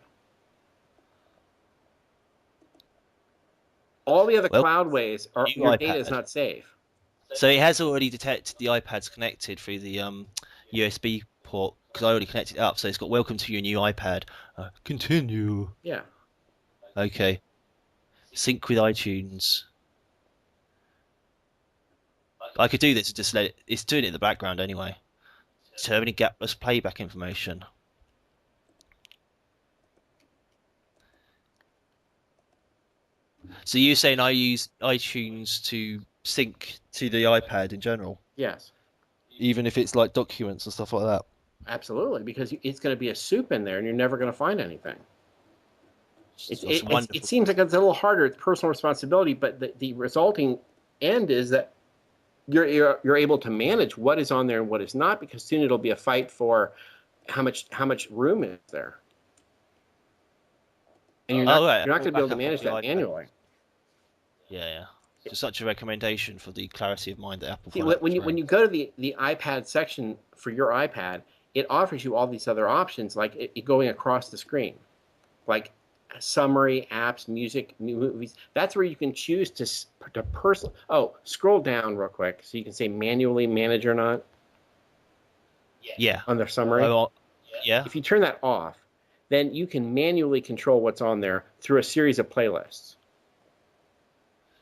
All the other Well, cloudways are new your data is iPad. not safe. So it has already detected the iPad's connected through the USB port because I already connected it up. So it's got welcome to your new iPad. Continue. Yeah. Okay. Sync with iTunes. I could do this and just let it. It's doing it in the background anyway. Determining gapless playback information. So you're saying I use iTunes to sync to the iPad in general, Yes. even if it's like documents and stuff like that. Absolutely, because it's going to be a soup in there, and you're never going to find anything. That's It wonderful. seems like it's a little harder. It's personal responsibility, but the resulting end is that you're able to manage what is on there and what is not, because soon it'll be a fight for how much room is there, and Oh, right. you're not All going to be able back to up on manage the that iPad. manually. Yeah, yeah. So such a recommendation for the clarity of mind that Apple See, products when bring. you go to the iPad section for your iPad, it offers you all these other options, like it going across the screen, like summary, apps, music, movies. That's where you can choose to personal. Oh, scroll down real quick so you can say manually manage or not Yeah. on the summary. Oh, yeah. If you turn that off, then you can manually control what's on there through a series of playlists.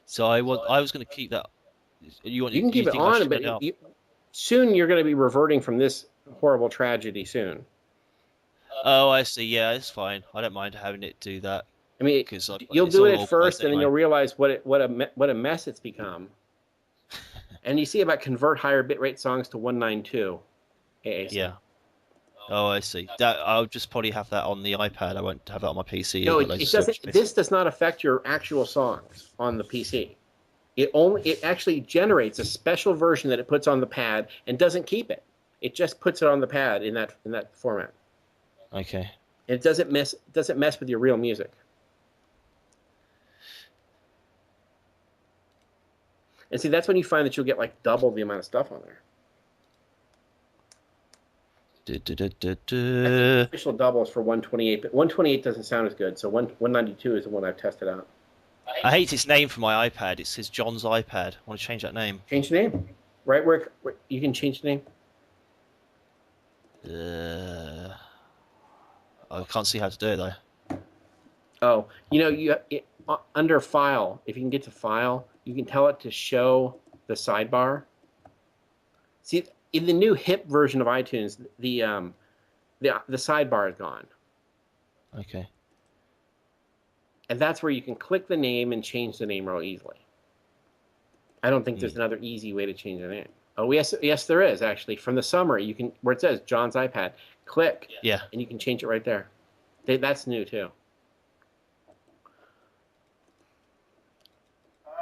So I was going to keep that. You can You keep it think I on, should but turn it off? soon you're going to be reverting from this horrible tragedy soon. Oh, I see. Yeah, it's fine. I don't mind having it do that I mean, because you'll it's do it all at organized first, and then you'll anyway. realize what a mess it's become. And you see about convert higher bitrate songs to 192 AAC. Yeah. Oh, I see. That I'll just probably have that on the iPad. I won't have that on my PC. No, I've got loads of it storage doesn't. space. This does not affect your actual songs on the PC. It actually generates a special version that it puts on the pad and doesn't keep it. It just puts it on the pad in that format. Okay. And it doesn't mess with your real music. And see, that's when you find that you'll get like double the amount of stuff on there. Du, du, du, du, I think the du. official double is for 128, but 128 doesn't sound as good. So 192 is the one I've tested out. I hate its name for my iPad. It says John's iPad. I want to change that name. Change the name. Right where you can change the name. Uh, I can't see how to do it though. Oh, under File, if you can get to File, you can tell it to show the sidebar. See, in the new hip version of iTunes, the sidebar is gone, Okay. and that's where you can click the name and change the name real easily. I don't think there's another easy way to change the name. Oh, yes, there is actually. From the summary, you can where it says John's iPad, click, Yeah. and you can change it right there. That's new too.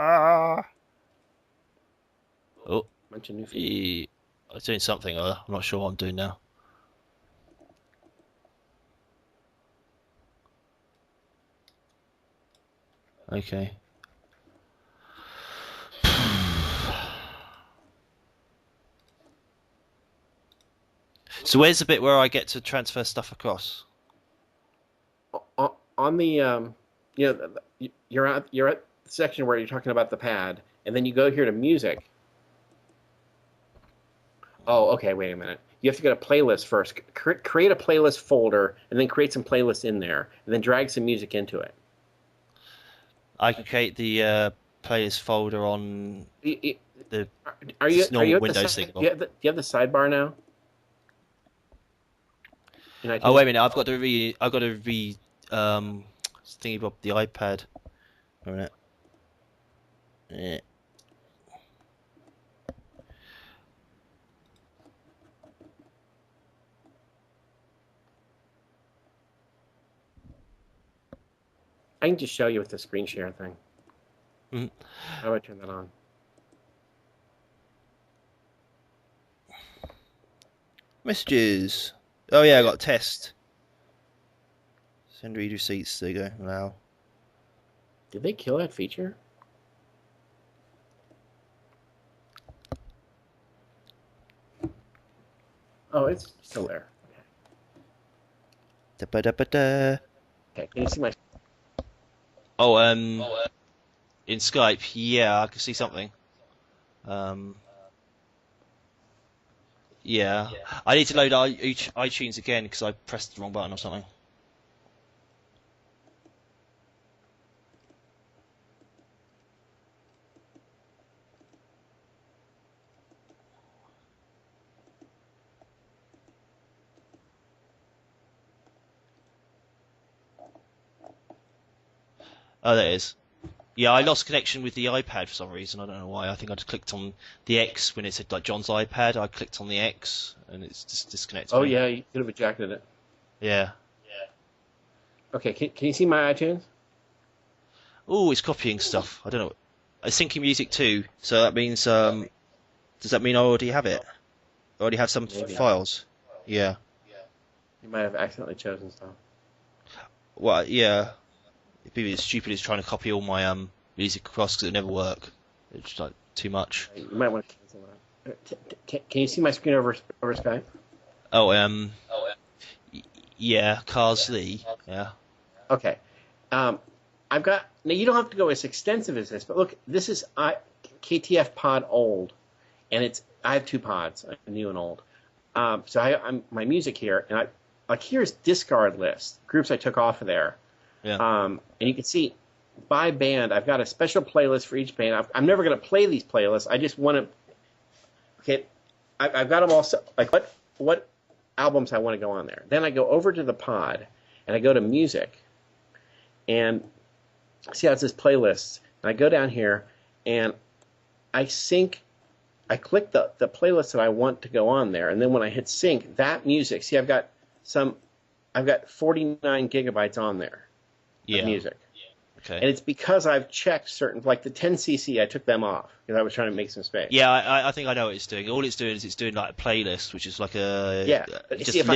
Ah. Oh, Bunch of new features. I was doing something. I'm not sure what I'm doing now. Okay. So where's the bit where I get to transfer stuff across? On the you're at the section where you're talking about the pad, and then you go here to music. Oh, okay. Wait a minute. You have to go to playlist first. Create a playlist folder, and then create some playlists in there, and then drag some music into it. I can create the playlist folder on the Are you just normal at the Windows side? signal. Do you have the sidebar now? Oh wait a minute, I've got to re thingy about the iPad. Wait a minute. Eh. I can just show you with the screen share thing. Mhm. How do I turn that on? Messages. Oh yeah, I got a test. Send read receipts. There you go. Now. Did they kill that feature? Oh, it's still there. Da-ba-da-ba-da. Okay. Can you see my? Oh In Skype, yeah, I can see something. Um, yeah, I need to load iTunes again because I pressed the wrong button or something. Oh, there it is. Yeah, I lost connection with the iPad for some reason. I don't know why. I think I just clicked on the X when it said like John's iPad. I clicked on the X and it's just disconnected Oh me. yeah, you could have ejected it. Yeah. Okay, can you see my iTunes? Oh, it's copying stuff. I don't know. It's syncing music too. So that means does that mean I already have it? I already have some Maybe. files. Yeah. You might have accidentally chosen stuff. Well, yeah. It'd be as stupid as trying to copy all my music across because it would never work. It's just like too much. You might want to cancel that. Can you see my screen over Skype? Oh, yeah, Cars Lee. Yeah. Okay. I've got now. You don't have to go as extensive as this, but look, this is KTF Pod Old, and I have 2 pods, new and old. So I'm my music here, and here's discard list groups I took off of there. Yeah. And you can see by band, I've got a special playlist for each band. I'm never going to play these playlists. I just want to. Okay, I've got them all. Like what albums I want to go on there. Then I go over to the pod, and I go to music, and see how it says playlists. And I go down here, and I sync. I click the playlist that I want to go on there, and then when I hit sync, that music. See, I've got 49 gigabytes on there. Yeah. Of music. Okay. And it's because I've checked certain, like the 10cc, I took them off because I was trying to make some space. Yeah, I think I know what it's doing. All it's doing is it's doing like a playlist, which is like a just See, if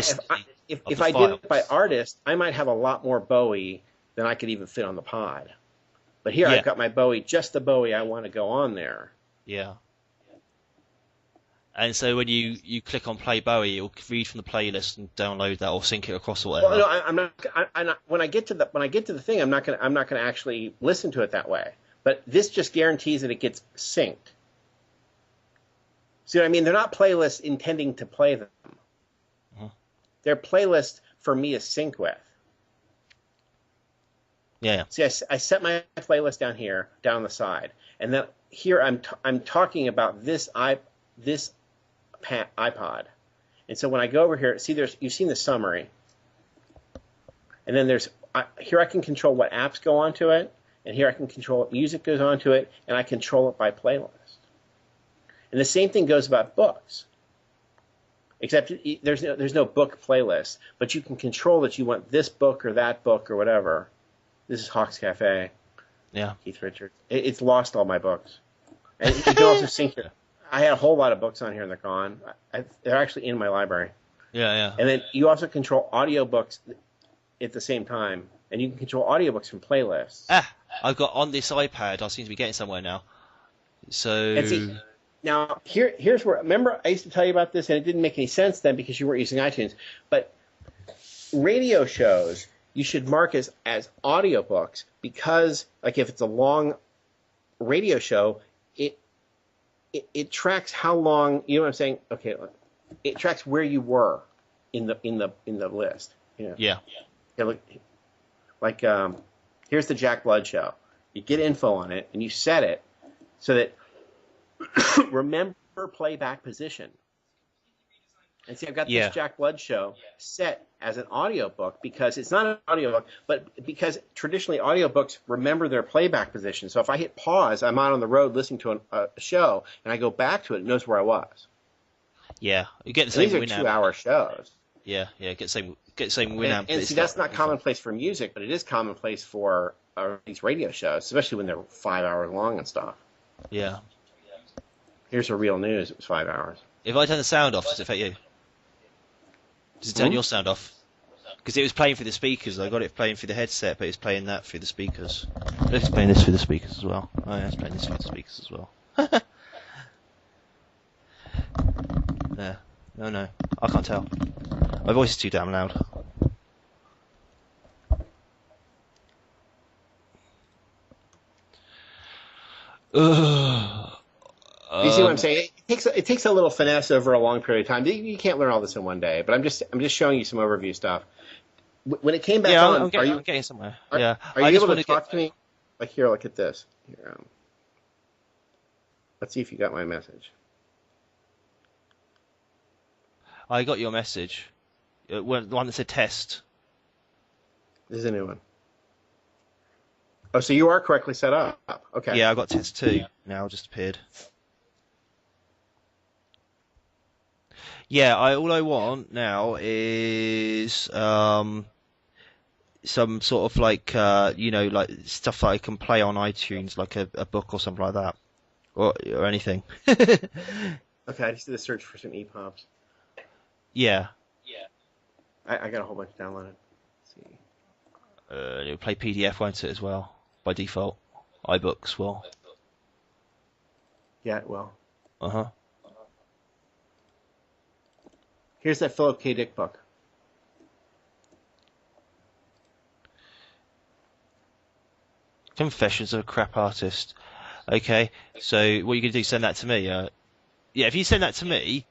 I did it by artist, I might have a lot more Bowie than I could even fit on the pod. But here I've got my Bowie, just the Bowie I want to go on there. Yeah. And so when you click on Play Bowie, it'll read from the playlist and download that or sync it across or whatever. Well, no, I'm not. When I get to the thing, I'm not gonna actually listen to it that way. But this just guarantees that it gets synced. See what I mean? They're not playlists intending to play them. Uh-huh. They're playlists for me to sync with. Yeah. See, I set my playlist down here, down on the side, and then here I'm talking about this iPod, and so when I go over here, see, you've seen the summary, and then here I can control what apps go onto it, and here I can control what music goes onto it, and I control it by playlist. And the same thing goes about books, except there's no book playlist, but you can control that you want this book or that book or whatever. This is Hawks Cafe. Yeah. Keith Richards. It's lost all my books, and you can also sync it. I had a whole lot of books on here and they're gone. They're actually in my library. Yeah. And then you also control audiobooks at the same time. And you can control audiobooks from playlists. I've got on this iPad, I seem to be getting somewhere now. So... And see, now, here's where... Remember, I used to tell you about this and it didn't make any sense then because you weren't using iTunes. But radio shows, you should mark as audiobooks because, like, if it's a long radio show, it tracks how long, you know what I'm saying? Okay, it tracks where you were in the list. You know? Yeah. Like here's the Jack Blood show. You get info on it and you set it so that remember playback position. And see, I've got this Jack Blood show set as an audiobook because it's not an audiobook, but because traditionally audiobooks remember their playback position. So if I hit pause, I'm out on the road listening to a show, and I go back to it, it knows where I was. Yeah, you get the same These are 2-hour shows. Yeah, get the same Winamp. And see, that's not commonplace for music, but it is commonplace for these radio shows, especially when they're 5 hours long and stuff. Yeah. Here's the real news. It was 5 hours. If I turn the sound off, does it affect you? Does it turn your sound off? Because it was playing through the speakers. I got it playing through the headset, but it's playing that through the speakers. It's playing this through the speakers as well. Oh yeah, it's playing this through the speakers as well. Yeah. No. I can't tell. My voice is too damn loud. Ugh. You see what I'm Um, saying? It takes a little finesse over a long period of time. You can't learn all this in one day, but I'm just showing you some overview stuff. When it came back yeah, on, are I'm you getting somewhere. are, Yeah, are I you just able to want to get. talk to me? Like here, look at this. Here, let's see if you got my message. I got your message. The one that said test. This is a new one. Oh, so you are correctly set up. Okay. Yeah, I got test two now. Just appeared. Yeah, all I want now is some sort of like like stuff that I can play on iTunes, like a book or something like that, or anything. Okay, I just did a search for some EPUBs. Yeah, I got a whole bunch downloaded. Let's see. it'll play PDF, won't it, as well, by default? iBooks will. Yeah, well, Uh-huh. here's that Philip K. Dick book. Confessions of a Crap Artist. Okay, so what are you gonna do? Send that to me? Yeah, if you send that to me,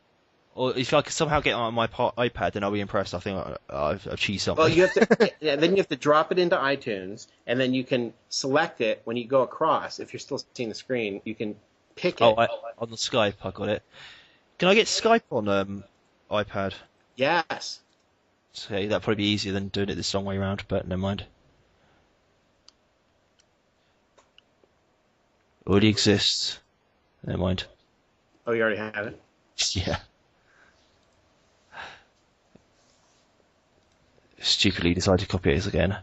or if I could somehow get it on my iPad, then I'll be impressed. I think I've achieved Well, something. you have to. Yeah, then you have to drop it into iTunes, and then you can select it when you go across. If you're still seeing the screen, you can pick Oh, it. on the Skype, I got it. Can I get Skype on iPad? Yes. Okay, that'd probably be easier than doing it this long way around, but never mind. Already exists. Never mind. Oh, you already have it. Yeah. Stupidly decided to copy it again.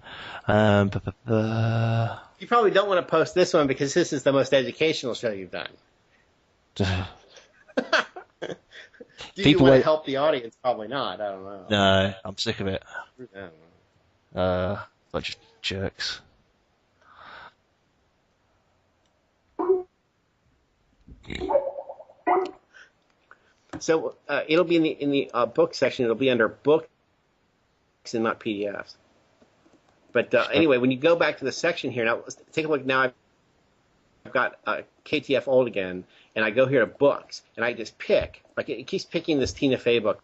Um, bu- bu- You probably don't want to post this one because this is the most educational show you've done. bu- Do you People want to wait. help the audience? Probably not. I don't know. No, I'm sick of it. I don't know. Bunch of jerks. So it'll be in the book section. It'll be under books and not PDFs. But anyway, when you go back to the section here, now let's take a look. Now I've got KTF old again, and I go here to books, and I just pick. Like it keeps picking this Tina Fey book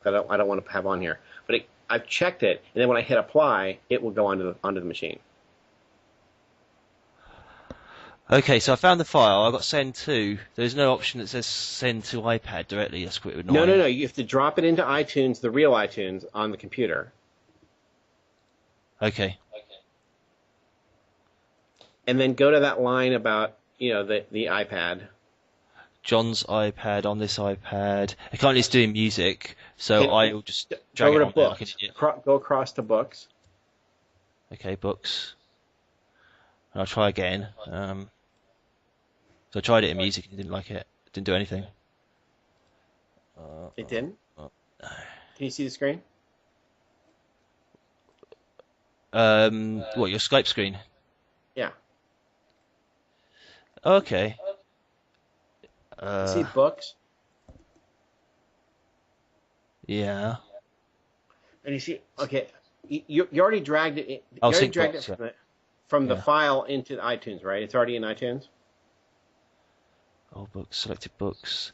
that I don't want to have on here. But I've checked it, and then when I hit apply, it will go onto the machine. Okay, so I found the file. I got send to. There's no option that says send to iPad directly. That's quite No, no, annoying. no. You have to drop it into iTunes, the real iTunes, on the computer, Okay. and then go to that line about the iPad. John's iPad on this iPad. I can't just doing music, so Hit, I'll just drag over it to on there like an books. idiot. Go across to books. Okay, books. And I'll try again. So I tried it in music and didn't like it. Didn't do anything. It didn't. No. Can you see the screen? What, your Skype screen? Yeah. Okay. See books, Yeah. and you see. Okay, you already dragged it. You Oh, already sync dragged books, it yeah. from the Yeah. file into iTunes, right? It's already in iTunes. All books, selected books.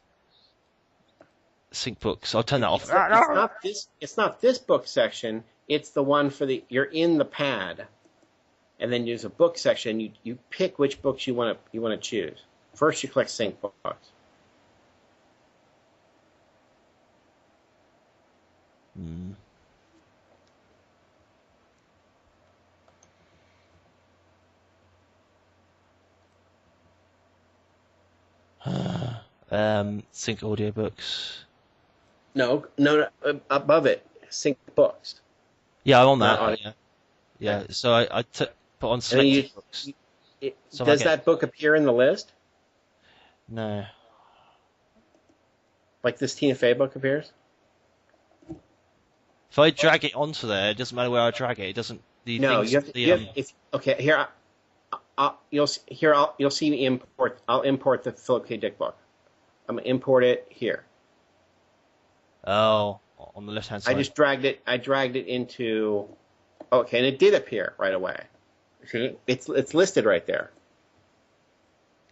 Sync books. I'll turn that off. It's not this book section. It's the one for the. You're in the pad, and then there's a book section. You pick which books you want to choose. First, you click sync books. Hmm. Sync audiobooks. No, no, no, above it, sync books. Yeah, I'm on Not that. audio. Yeah. Yeah. So I put on And then selected books. So I does get that book appear in the list? no. Like this Tina Fey book appears? If I drag it onto there, it doesn't matter where I drag it. It doesn't. The No, things. you have to. The Okay, here. You'll see me import. I'll import the Philip K. Dick book. I'm gonna import it here. Oh, on the left hand I side. just dragged it. I dragged it into. Okay, and it did appear right away. See, it's listed right there.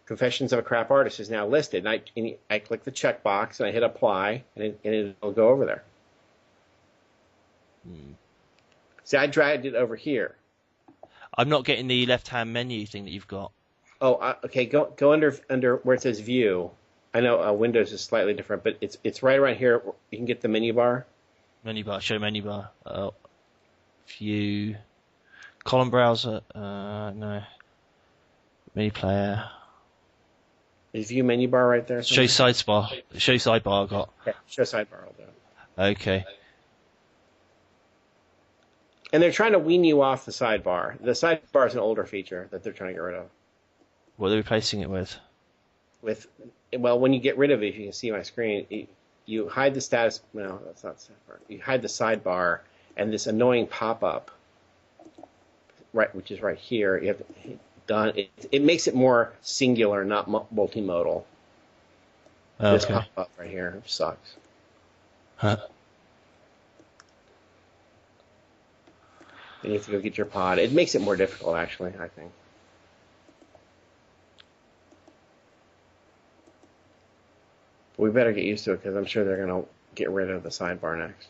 Confessions of a Crap Artist is now listed. And I click the checkbox and I hit apply, and it'll go over there. See, I dragged it over here. I'm not getting the left-hand menu thing that you've got. Oh, okay. Go under where it says View. I know Windows is slightly different, but it's right around here. You can get the menu bar. Menu bar, show menu bar. View. Column browser. No. Menu player. Is View menu bar right there? Show sidebar. Show sidebar. I got. Okay, show sidebar. I'll do it. Okay. And they're trying to wean you off the sidebar. The sidebar is an older feature that they're trying to get rid of. What are they replacing it with? Well, when you get rid of it, if you can see my screen, you hide the status. No, that's not sidebar. You hide the sidebar and this annoying pop-up, right, which is right here. You have to hit done. It makes it more singular, not multimodal. Okay. This pop-up right here sucks. Huh. And you have to go get your pod. It makes it more difficult, actually, I think. We better get used to it because I'm sure they're going to get rid of the sidebar next.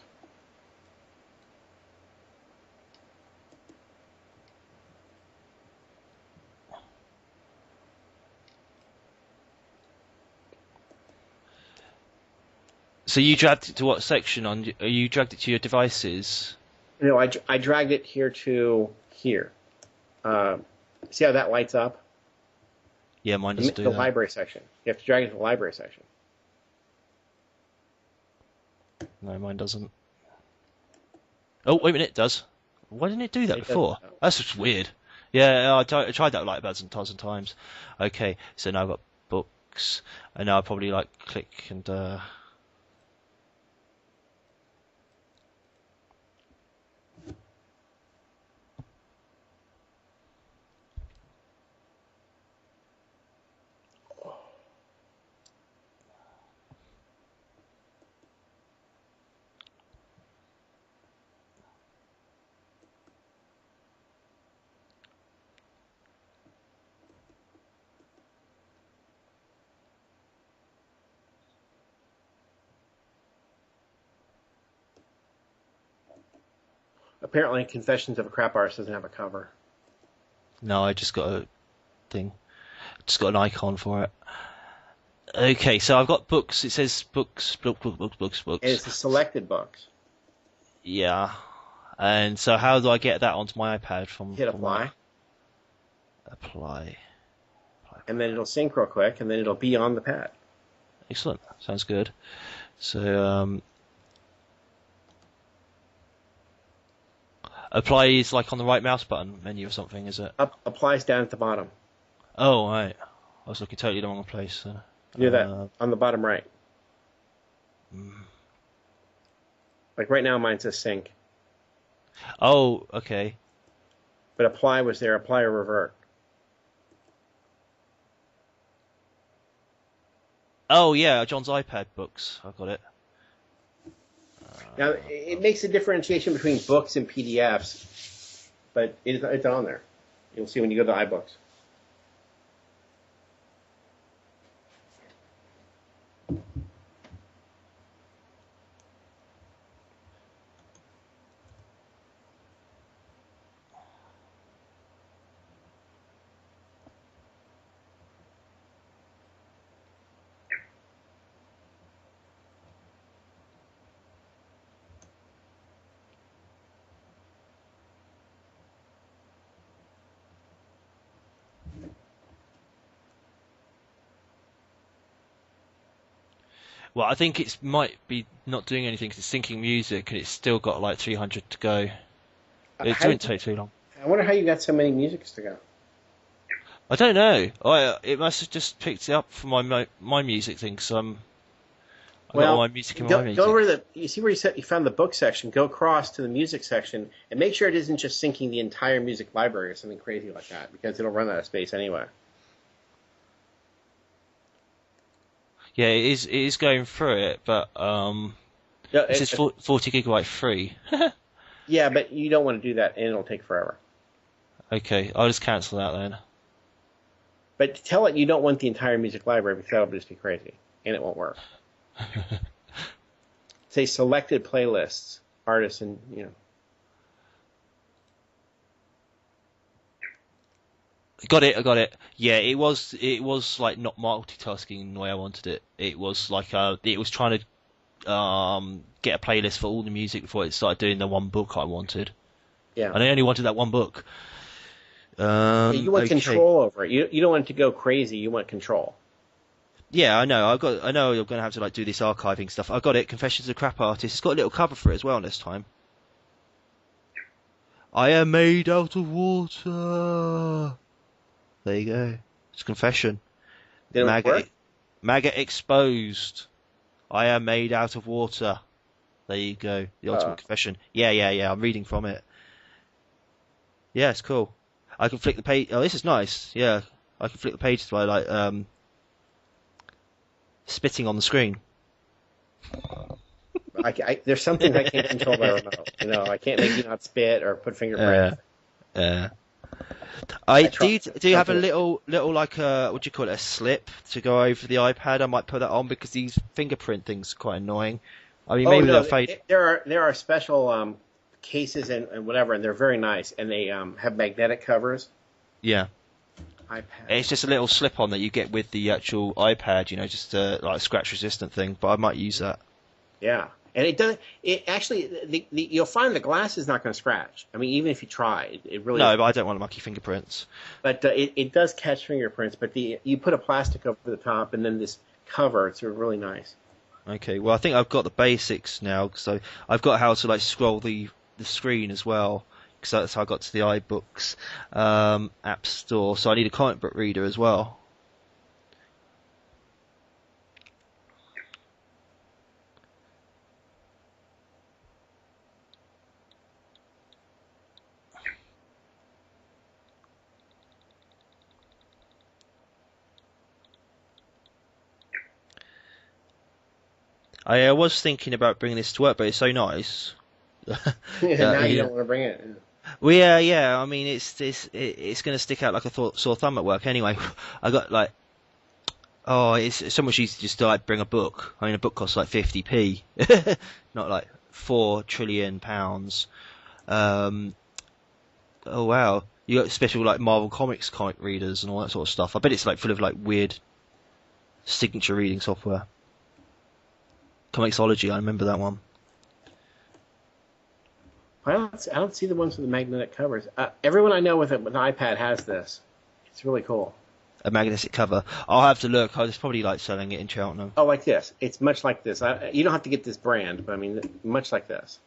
So you dragged it to what section on? You dragged it to your devices? No, I dragged it here to here. See how that lights up? Yeah, mine doesn't do the that. library section. You have to drag it to the library section. No, mine doesn't. Oh, wait a minute, it does. Why didn't it do that before? does. That's just weird. Yeah, I tried that like a dozen times. Okay, so now I've got books, and now I probably like click and. Apparently, Confessions of a Crap Artist doesn't have a cover. No, I just got a thing. Just got an icon for it. Okay, so I've got books. It says books. And it's the selected books. Yeah. And so how do I get that onto my iPad from? Hit apply. Apply. And then it'll sync real quick, and then it'll be on the pad. Excellent. Sounds good. So, apply is like on the right mouse button menu or something, is it? Applies down at the bottom. Oh, right. I was looking totally the wrong place. Near that, on the bottom right. Like right now, mine says sync. Oh, okay. But apply was there. Apply or revert. Oh, yeah, John's iPad books. I got it. Now, it makes a differentiation between books and PDFs, but it's on there. You'll see when you go to iBooks. Well, I think it might be not doing anything because it's syncing music and it's still got like 300 to go. It didn't take too long. I wonder how you got so many musics to go. I don't know. It must have just picked it up from my music thing. Cause I got all my music in my music. Go over you see where you found the book section. Go across to the music section and make sure it isn't just syncing the entire music library or something crazy like that, because it'll run out of space anyway. Yeah, it is going through it, but this is 40 gigabyte free. Yeah, but you don't want to do that, and it'll take forever. Okay, I'll just cancel that then. But tell it you don't want the entire music library because that'll just be crazy, and it won't work. Say selected playlists, artists, and I got it. Yeah, it was like not multitasking the way I wanted it. It was like it was trying to get a playlist for all the music before it started doing the one book I wanted. Yeah. And I only wanted that one book. Yeah, you want Okay. control over it. You don't want it to go crazy. You want control. Yeah, I know. I know you're going to have to like do this archiving stuff. I got it. Confessions of a Crap Artist. It's got a little cover for it as well this time. I am made out of water. There you go. It's confession. Did it work? Maggot exposed. I am made out of water. There you go. The ultimate confession. Yeah. I'm reading from it. Yeah, it's cool. I can flick the page. Oh, this is nice. Yeah, I can flick the pages by like spitting on the screen. There's something I can't control by remote. I can't make you not spit or put fingerprints. Do you have a little like what do you call it, a slip to go over the iPad? I might put that on because these fingerprint things are quite annoying. I mean, maybe they'll fade. There are special cases and whatever, and they're very nice, and they have magnetic covers. Yeah. iPad. It's just a little slip-on that you get with the actual iPad, just like a scratch-resistant thing. But I might use that. Yeah, and it doesn't. It actually, you'll find the glass is not going to scratch. I mean, even if you try, it really. No, but I don't want mucky fingerprints. But it does catch fingerprints. But you put a plastic over the top, and then this cover. It's really nice. Okay, well, I think I've got the basics now. So I've got how to like scroll the screen as well. Because that's how I got to the iBooks app store. So I need a comic book reader as well. I was thinking about bringing this to work, but it's so nice. Now you don't want to bring it. Well, yeah. I mean, it's going to stick out like a sore thumb at work anyway. I got like, it's so much easier just to like bring a book. I mean, a book costs like 50p, not like £4 trillion. Oh wow, you got special like Marvel Comics comic readers and all that sort of stuff. I bet it's like full of like weird signature reading software. Comixology, I remember that one. I don't see the ones with the magnetic covers. Everyone I know with an iPad has this. It's really cool. A magnetic cover. I'll have to look. I was probably like selling it in Cheltenham. Oh, like this. It's much like this. You don't have to get this brand, but I mean, much like this.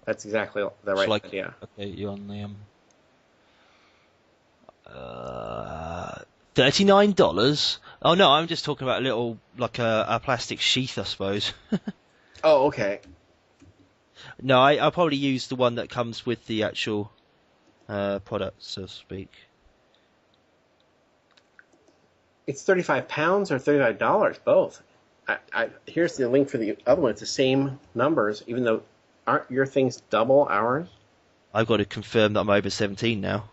That's exactly the right idea. Okay, you're on the $39. Oh no, I'm just talking about a little like a plastic sheath, I suppose. Oh, okay. No, I'll probably use the one that comes with the actual product, so to speak. It's £35 or $35, both. Here's the link for the other one. It's the same numbers, even though aren't your things double ours? I've got to confirm that I'm over 17 now.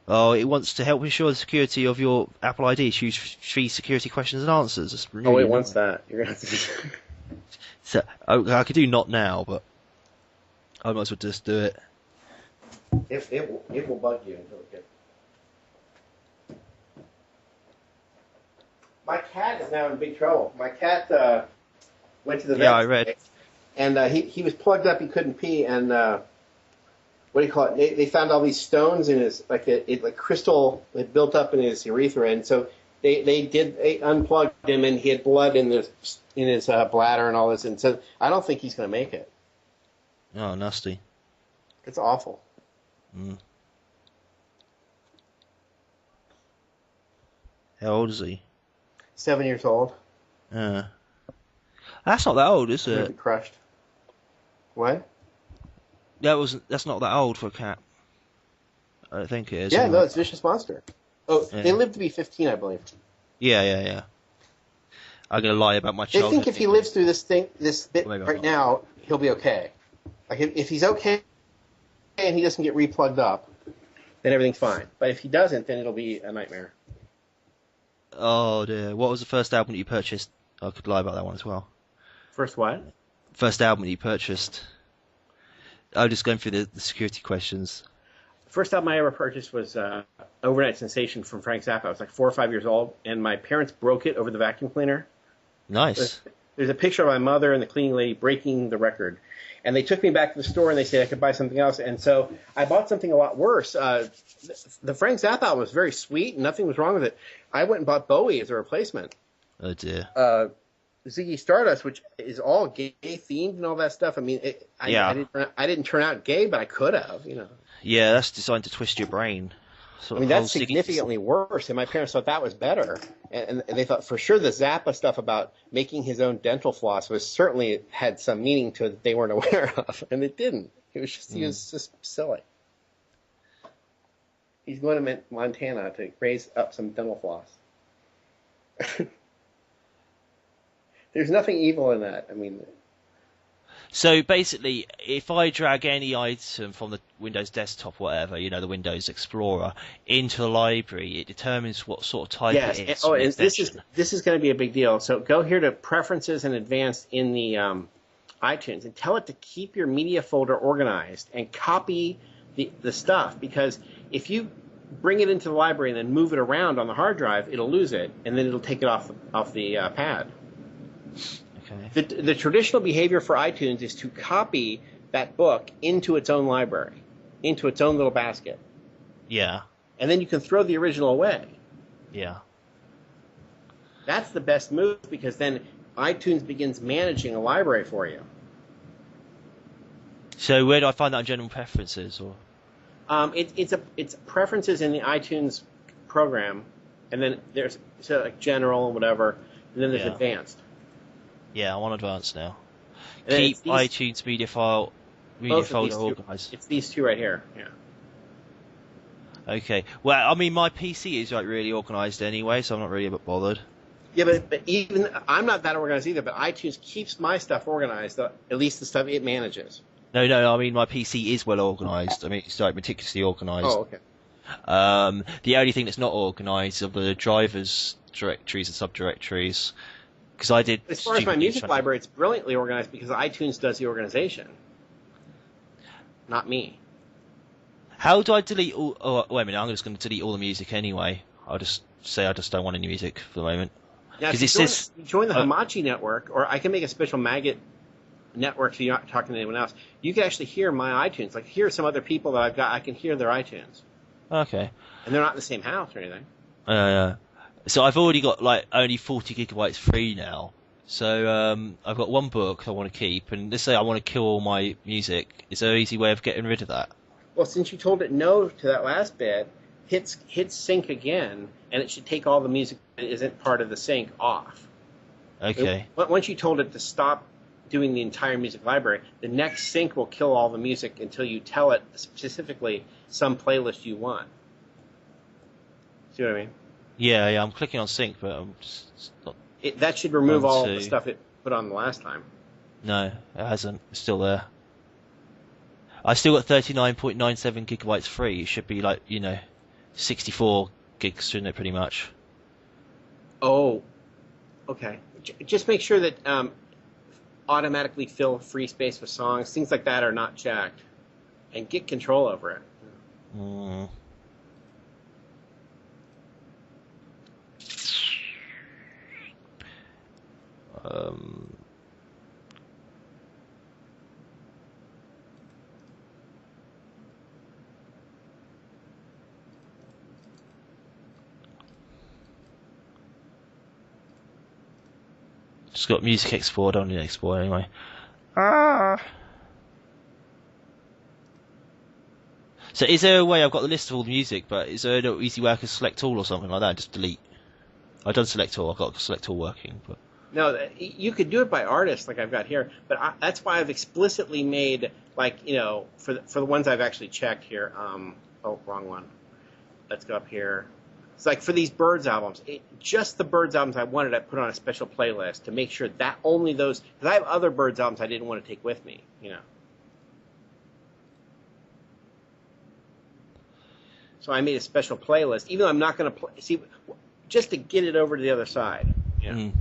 Oh, it wants to help ensure the security of your Apple ID. Choose 3 security questions and answers. That's really it wants that. You're gonna have to. So, I could do not now, but I might as well just do it. It will bug you until it gets. My cat is now in big trouble. My cat went to the vet. Yeah, I read. And he was plugged up. He couldn't pee. And what do you call it? They found all these stones in his like crystal had built up in his urethra, and so they unplugged him, and he had blood in his bladder and all this. And so I don't think he's going to make it. Oh, nasty. It's awful. Mm. How old is he? 7 years old. That's not that old, is it? Maybe crushed. What? That's not that old for a cat. I don't think it is. Yeah, no, it's Vicious Monster. Oh, yeah. They live to be 15, I believe. Yeah. I'm gonna lie about my They childhood. think if he lives through this bit Maybe right now, he'll be okay. Like if he's okay and he doesn't get replugged up, then everything's fine. But if he doesn't, then it'll be a nightmare. Oh dear. What was the first album that you purchased? I could lie about that one as well. First what? First album that you purchased. I'm just going through the security questions. First album I ever purchased was Overnight Sensation from Frank Zappa. I was like 4 or 5 years old, and my parents broke it over the vacuum cleaner. Nice. There's a picture of my mother and the cleaning lady breaking the record. And they took me back to the store and they said I could buy something else. And so I bought something a lot worse. The Frank Zappa album was very sweet and nothing was wrong with it. I went and bought Bowie as a replacement. Oh dear. Ziggy Stardust, which is all gay themed and all that stuff. I mean, I didn't turn out gay, but I could have, you know. Yeah, that's designed to twist your brain. I mean, that's significantly worse, and my parents thought that was better. And they thought for sure the Zappa stuff about making his own dental floss was certainly had some meaning to it that they weren't aware of, and it didn't. He was just silly. He's going to Montana to raise up some dental floss. There's nothing evil in that. I mean, so basically, if I drag any item from the Windows desktop, whatever, you know, the Windows Explorer, into the library, it determines what sort of type it is. And this is going to be a big deal. So go here to Preferences and Advanced in the iTunes and tell it to keep your media folder organized and copy the stuff, because if you bring it into the library and then move it around on the hard drive, it'll lose it, and then it'll take it off the pad. Okay. The traditional behavior for iTunes is to copy that book into its own library, into its own little basket. Yeah. And then you can throw the original away. Yeah. That's the best move, because then iTunes begins managing a library for you. So where do I find that in General Preferences? Or It's preferences in the iTunes program, and then there's like general and whatever, and then there's advanced. Yeah, I'm on advanced now. And keep iTunes media folder organized. It's these two right here. Yeah. Okay. Well, I mean, my PC is like really organized anyway, so I'm not really a bit bothered. Yeah, but even I'm not that organized either. But iTunes keeps my stuff organized, at least the stuff it manages. No. I mean, my PC is well organized. I mean, it's like meticulously organized. Oh, okay. The only thing that's not organized are the drivers directories and subdirectories. Because I did. As far as my music library, it's brilliantly organized because iTunes does the organization, not me. How do I delete all? Oh, wait a minute! I'm just going to delete all the music anyway. I'll just say I just don't want any music for the moment. Now, if you join the Hamachi network, or I can make a special Maggot network so you're not talking to anyone else. You can actually hear my iTunes. Like, hear some other people that I've got. I can hear their iTunes. Okay. And they're not in the same house or anything. So I've already got like only 40 gigabytes free now. So I've got one book I want to keep, and let's say I want to kill all my music. Is there an easy way of getting rid of that? Well, since you told it no to that last bit, hit sync again, and it should take all the music that isn't part of the sync off. Okay. Once you told it to stop doing the entire music library, the next sync will kill all the music until you tell it specifically some playlist you want. See what I mean? Yeah, I'm clicking on sync, but I'm just not... That should remove all the stuff it put on the last time. No, it hasn't. It's still there. I still got 39.97 gigabytes free. It should be like, 64 gigs, shouldn't it, pretty much? Oh, okay. Just make sure that automatically fill free space with songs, things like that are not checked, and get control over it. Mm. Just got music export, I don't need export anyway. So is there a way, I've got the list of all the music, but is there an easy way I can select all or something like that and just delete? I've done select all, I've got select all working, but... No, you could do it by artist, like I've got here, but that's why I've explicitly made, like, for the ones I've actually checked here. Oh, wrong one. Let's go up here. It's like for these Birds albums, just the Birds albums I wanted, I put on a special playlist to make sure that only those, because I have other Birds albums I didn't want to take with me, So I made a special playlist, even though I'm not going to play. See, just to get it over to the other side. Yeah. Mm.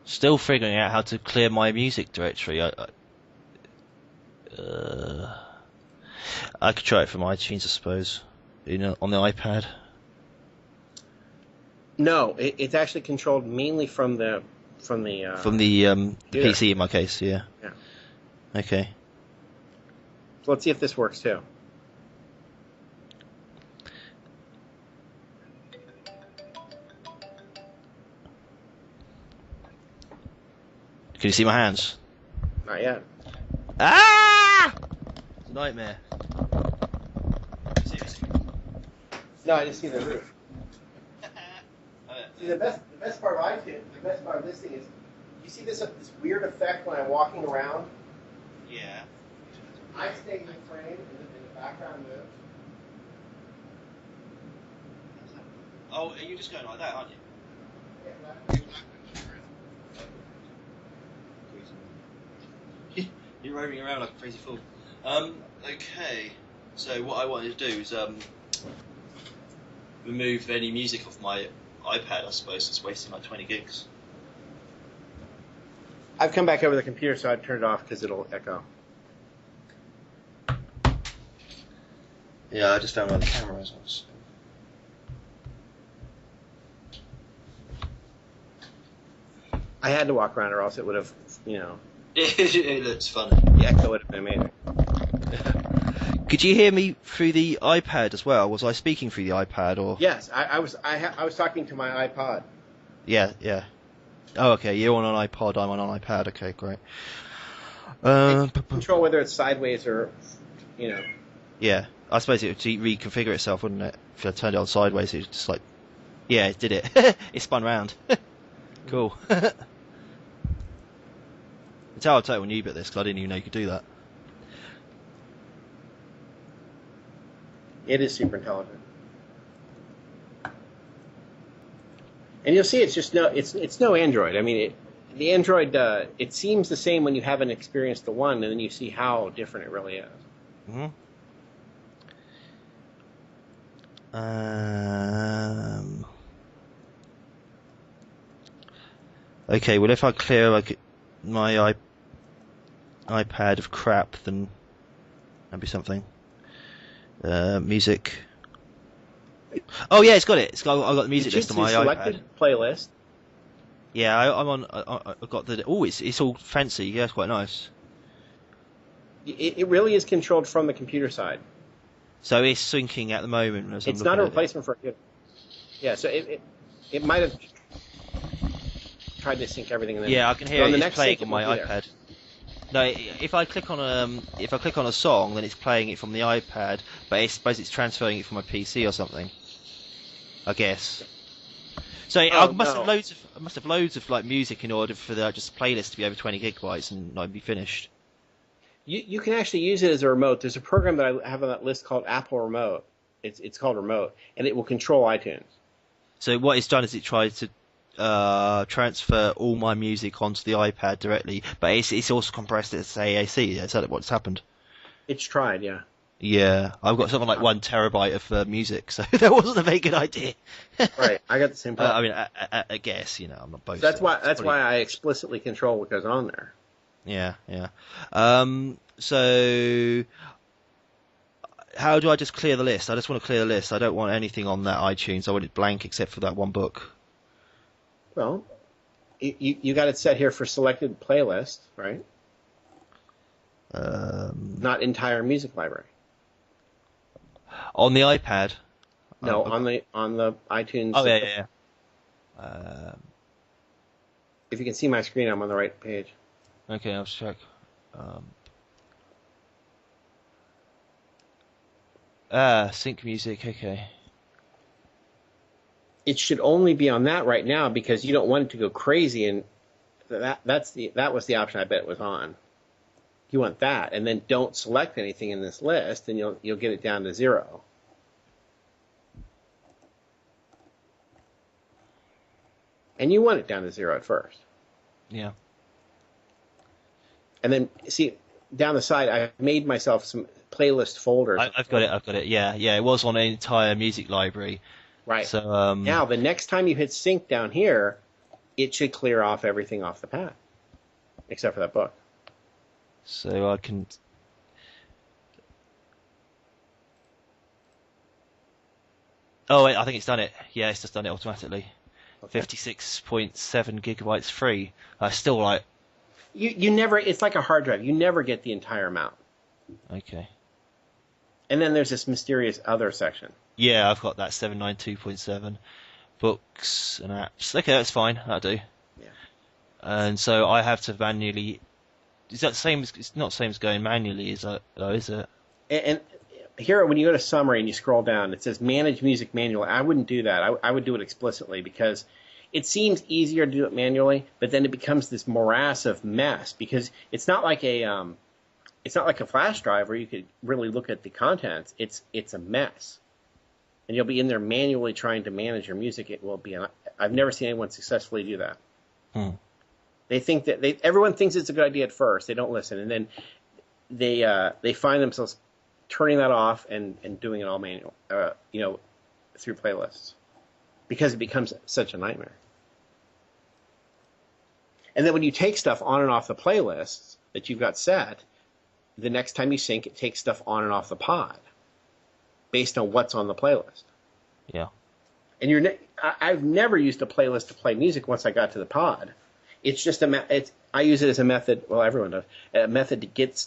Still figuring out how to clear my music directory. I could try it from iTunes, I suppose, on the iPad. No, it's actually controlled mainly from the PC in my case. Yeah. Yeah. Okay. So let's see if this works too. Can you see my hands? Not yet. Ah! It's a nightmare. No, I just see the roof. See, the best part of iTunes, the best part of this thing is, you see this weird effect when I'm walking around? Yeah. I stay in the frame and the background moves. Oh, you're just going like that, aren't you? You're roaming around like a crazy fool. Okay. So what I wanted to do is remove any music off my iPad. I suppose it's wasting like 20 gigs. I've come back over the computer, so I've turned it off because it'll echo. Yeah, I just found where the camera is. I had to walk around, or else it would have, It looks fun. the echo would have been amazing. Could you hear me through the iPad as well? Was I speaking through the iPad or? Yes, I was talking to my iPod. Yeah. Oh, okay. You're on an iPod. I'm on an iPad. Okay, great. Control whether it's sideways or, Yeah, I suppose it would reconfigure itself, wouldn't it? If I turned it on sideways, it just like, yeah, it did it. It spun round. Cool. It's how I totally knew about this because I didn't even know you could do that. It is super intelligent. And you'll see it's just it's no Android. I mean, the Android, it seems the same when you haven't experienced the one, and then you see how different it really is. Mm-hmm. Okay, well if I clear like my iPad of crap, then that'd be something. Music. Oh yeah, it's got it. I've got the music list on my selected iPad. Playlist. Yeah, I'm on. I've got the. Oh, it's all fancy. Yeah, it's quite nice. It really is controlled from the computer side. So it's syncing at the moment. As It's not a replacement for it. Yeah, so it might have tried to sync everything. And then, yeah, I can hear it playing on my iPad. No, if I click on a song, then it's playing it from the iPad, but I suppose it's transferring it from my PC or something. I guess. So I must have loads of like music in order for the just playlist to be over 20 gigabytes and not be finished. You can actually use it as a remote. There's a program that I have on that list called Apple Remote. It's called Remote, and it will control iTunes. So what it's done is it tried to transfer all my music onto the iPad directly, but it's also compressed it as AAC. Is that what's happened? It's tried, yeah. Yeah, I've got something like 1 terabyte of music, so that wasn't a very good idea. Right, I got the same problem. I mean, I guess I'm not boasting. So that's why I explicitly control what goes on there. Yeah. So how do I just clear the list? I just want to clear the list. I don't want anything on that iTunes. I want it blank except for that one book. Well, you got it set here for selected playlist, right? Not entire music library. On the iPad. No, on the iTunes. Oh yeah. If you can see my screen, I'm on the right page. Okay, I'll check. Sync music. Okay. It should only be on that right now because you don't want it to go crazy, and that was the option I bet it was on. You want that, and then don't select anything in this list, and you'll get it down to 0. And you want it down to 0 at first. Yeah. And then see, down the side, I've made myself some playlist folders. I've got it. I've got it. Yeah, yeah. It was on an entire music library. Right. So Now, the next time you hit sync down here, it should clear off everything off the pad, except for that book. so I can. Oh wait, I think it's done it. Yeah, it's just done it automatically. Okay. 56.7 gigabytes free. I still like. You never. It's like a hard drive. You never get the entire amount. Okay. And then there's this mysterious other section. Yeah, I've got that 792.7 books and apps. Okay, that's fine. That'll do. Yeah. And so I have to manually. Is that the same? It's not the same as going manually, is it? Though, is it? And here, when you go to summary and you scroll down, it says manage music manually. I wouldn't do that. I would do it explicitly because it seems easier to do it manually, but then it becomes this morass of mess because it's not like a flash drive where you could really look at the contents. It's a mess, and you'll be in there manually trying to manage your music. It will be. I've never seen anyone successfully do that. They think that everyone thinks it's a good idea at first. They don't listen, and then they find themselves turning that off and doing it all manual, through playlists, because it becomes such a nightmare. And then when you take stuff on and off the playlists that you've got set, the next time you sync, it takes stuff on and off the pod based on what's on the playlist. Yeah. And I've never used a playlist to play music once I got to the pod. It's just I use it as a method. Well, everyone does a method to get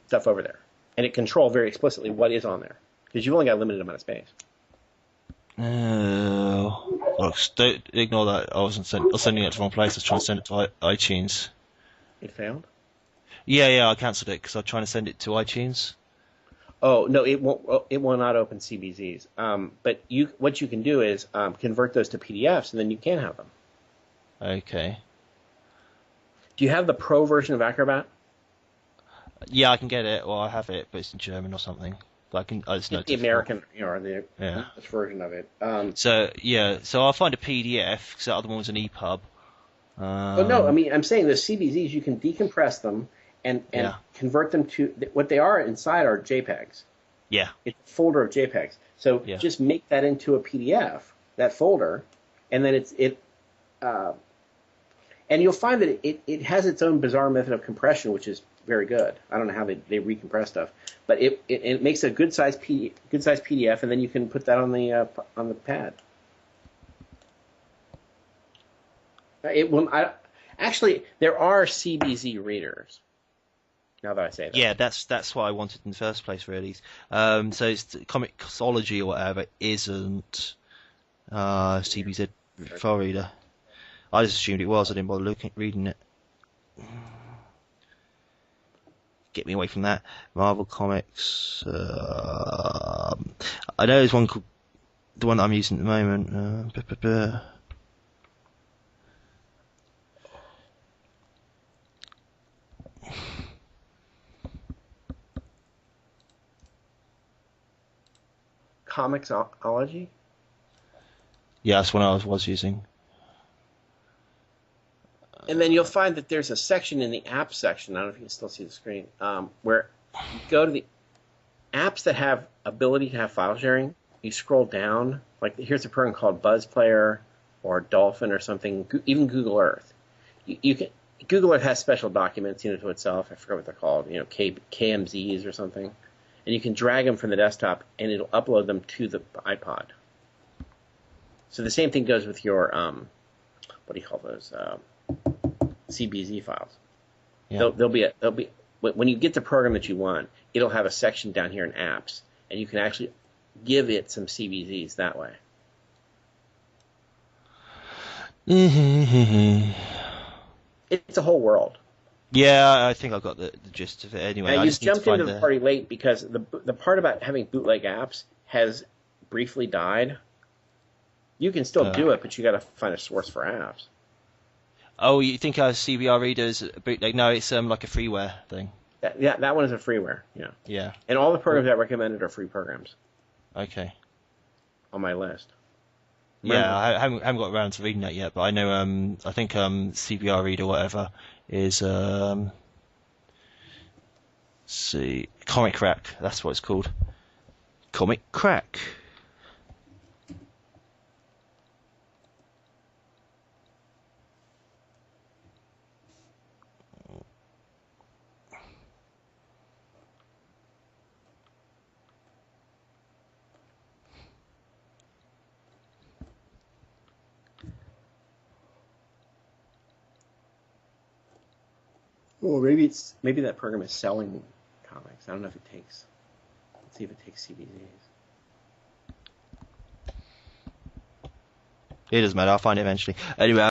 stuff over there, and it controls very explicitly what is on there because you've only got a limited amount of space. Don't ignore that. I was sending it to the wrong place. I was trying to send it to iTunes. It failed? Yeah, I cancelled it because I was trying to send it to iTunes. Oh no, it won't. It will not open CBZs. But what you can do is convert those to PDFs, and then you can have them. Okay. Do you have the pro version of Acrobat? Yeah, I can get it. Well, I have it, but it's in German or something. But it's not the American, or the English version of it. So I'll find a PDF because the other one was an EPUB. Oh no, I mean I'm saying the CBZs you can decompress them and convert them to what they are inside are JPEGs. Yeah. It's a folder of JPEGs. So just make that into a PDF, that folder, and then and you'll find that it has its own bizarre method of compression, which is very good. I don't know how they recompress stuff, but it makes a good size PDF, and then you can put that on the pad. It will. Actually, there are CBZ readers. Now that I say that. Yeah, that's what I wanted in the first place, really. So it's Comixology or whatever isn't CBZ file reader. I just assumed it was. I didn't bother reading it. Get me away from that. Marvel Comics. I know there's one called the one that I'm using at the moment. Comixology? Yeah, that's one I was using. And then you'll find that there's a section in the app section, I don't know if you can still see the screen, where you go to the apps that have ability to have file sharing. You scroll down, like here's a program called Buzz Player or Dolphin or something, even Google Earth. You can Google Earth has special documents, to itself. I forget what they're called, KMZs or something. And you can drag them from the desktop, and it'll upload them to the iPod. So the same thing goes with your, what do you call those, CBZ files. Yeah. There'll be when you get the program that you want, it'll have a section down here in apps, and you can actually give it some CBZs that way. It's a whole world. Yeah, I think I got the gist of it anyway. Now, you jumped into the party late because the part about having bootleg apps has briefly died. You can still do it, but you got to find a source for apps. Oh, you think our CBR reader is a bootleg? No, it's like a freeware thing. That one is a freeware. Yeah. Yeah. And all the programs I recommended are free programs. Okay. On my list. Remember? Yeah, I haven't got around to reading that yet, but I know I think CBR reader or whatever is see. Comic Crack. That's what it's called. Comic Crack. Well, maybe that program is selling comics. I don't know if it takes. Let's see if it takes CDs. It doesn't matter. I'll find it eventually. Anyway.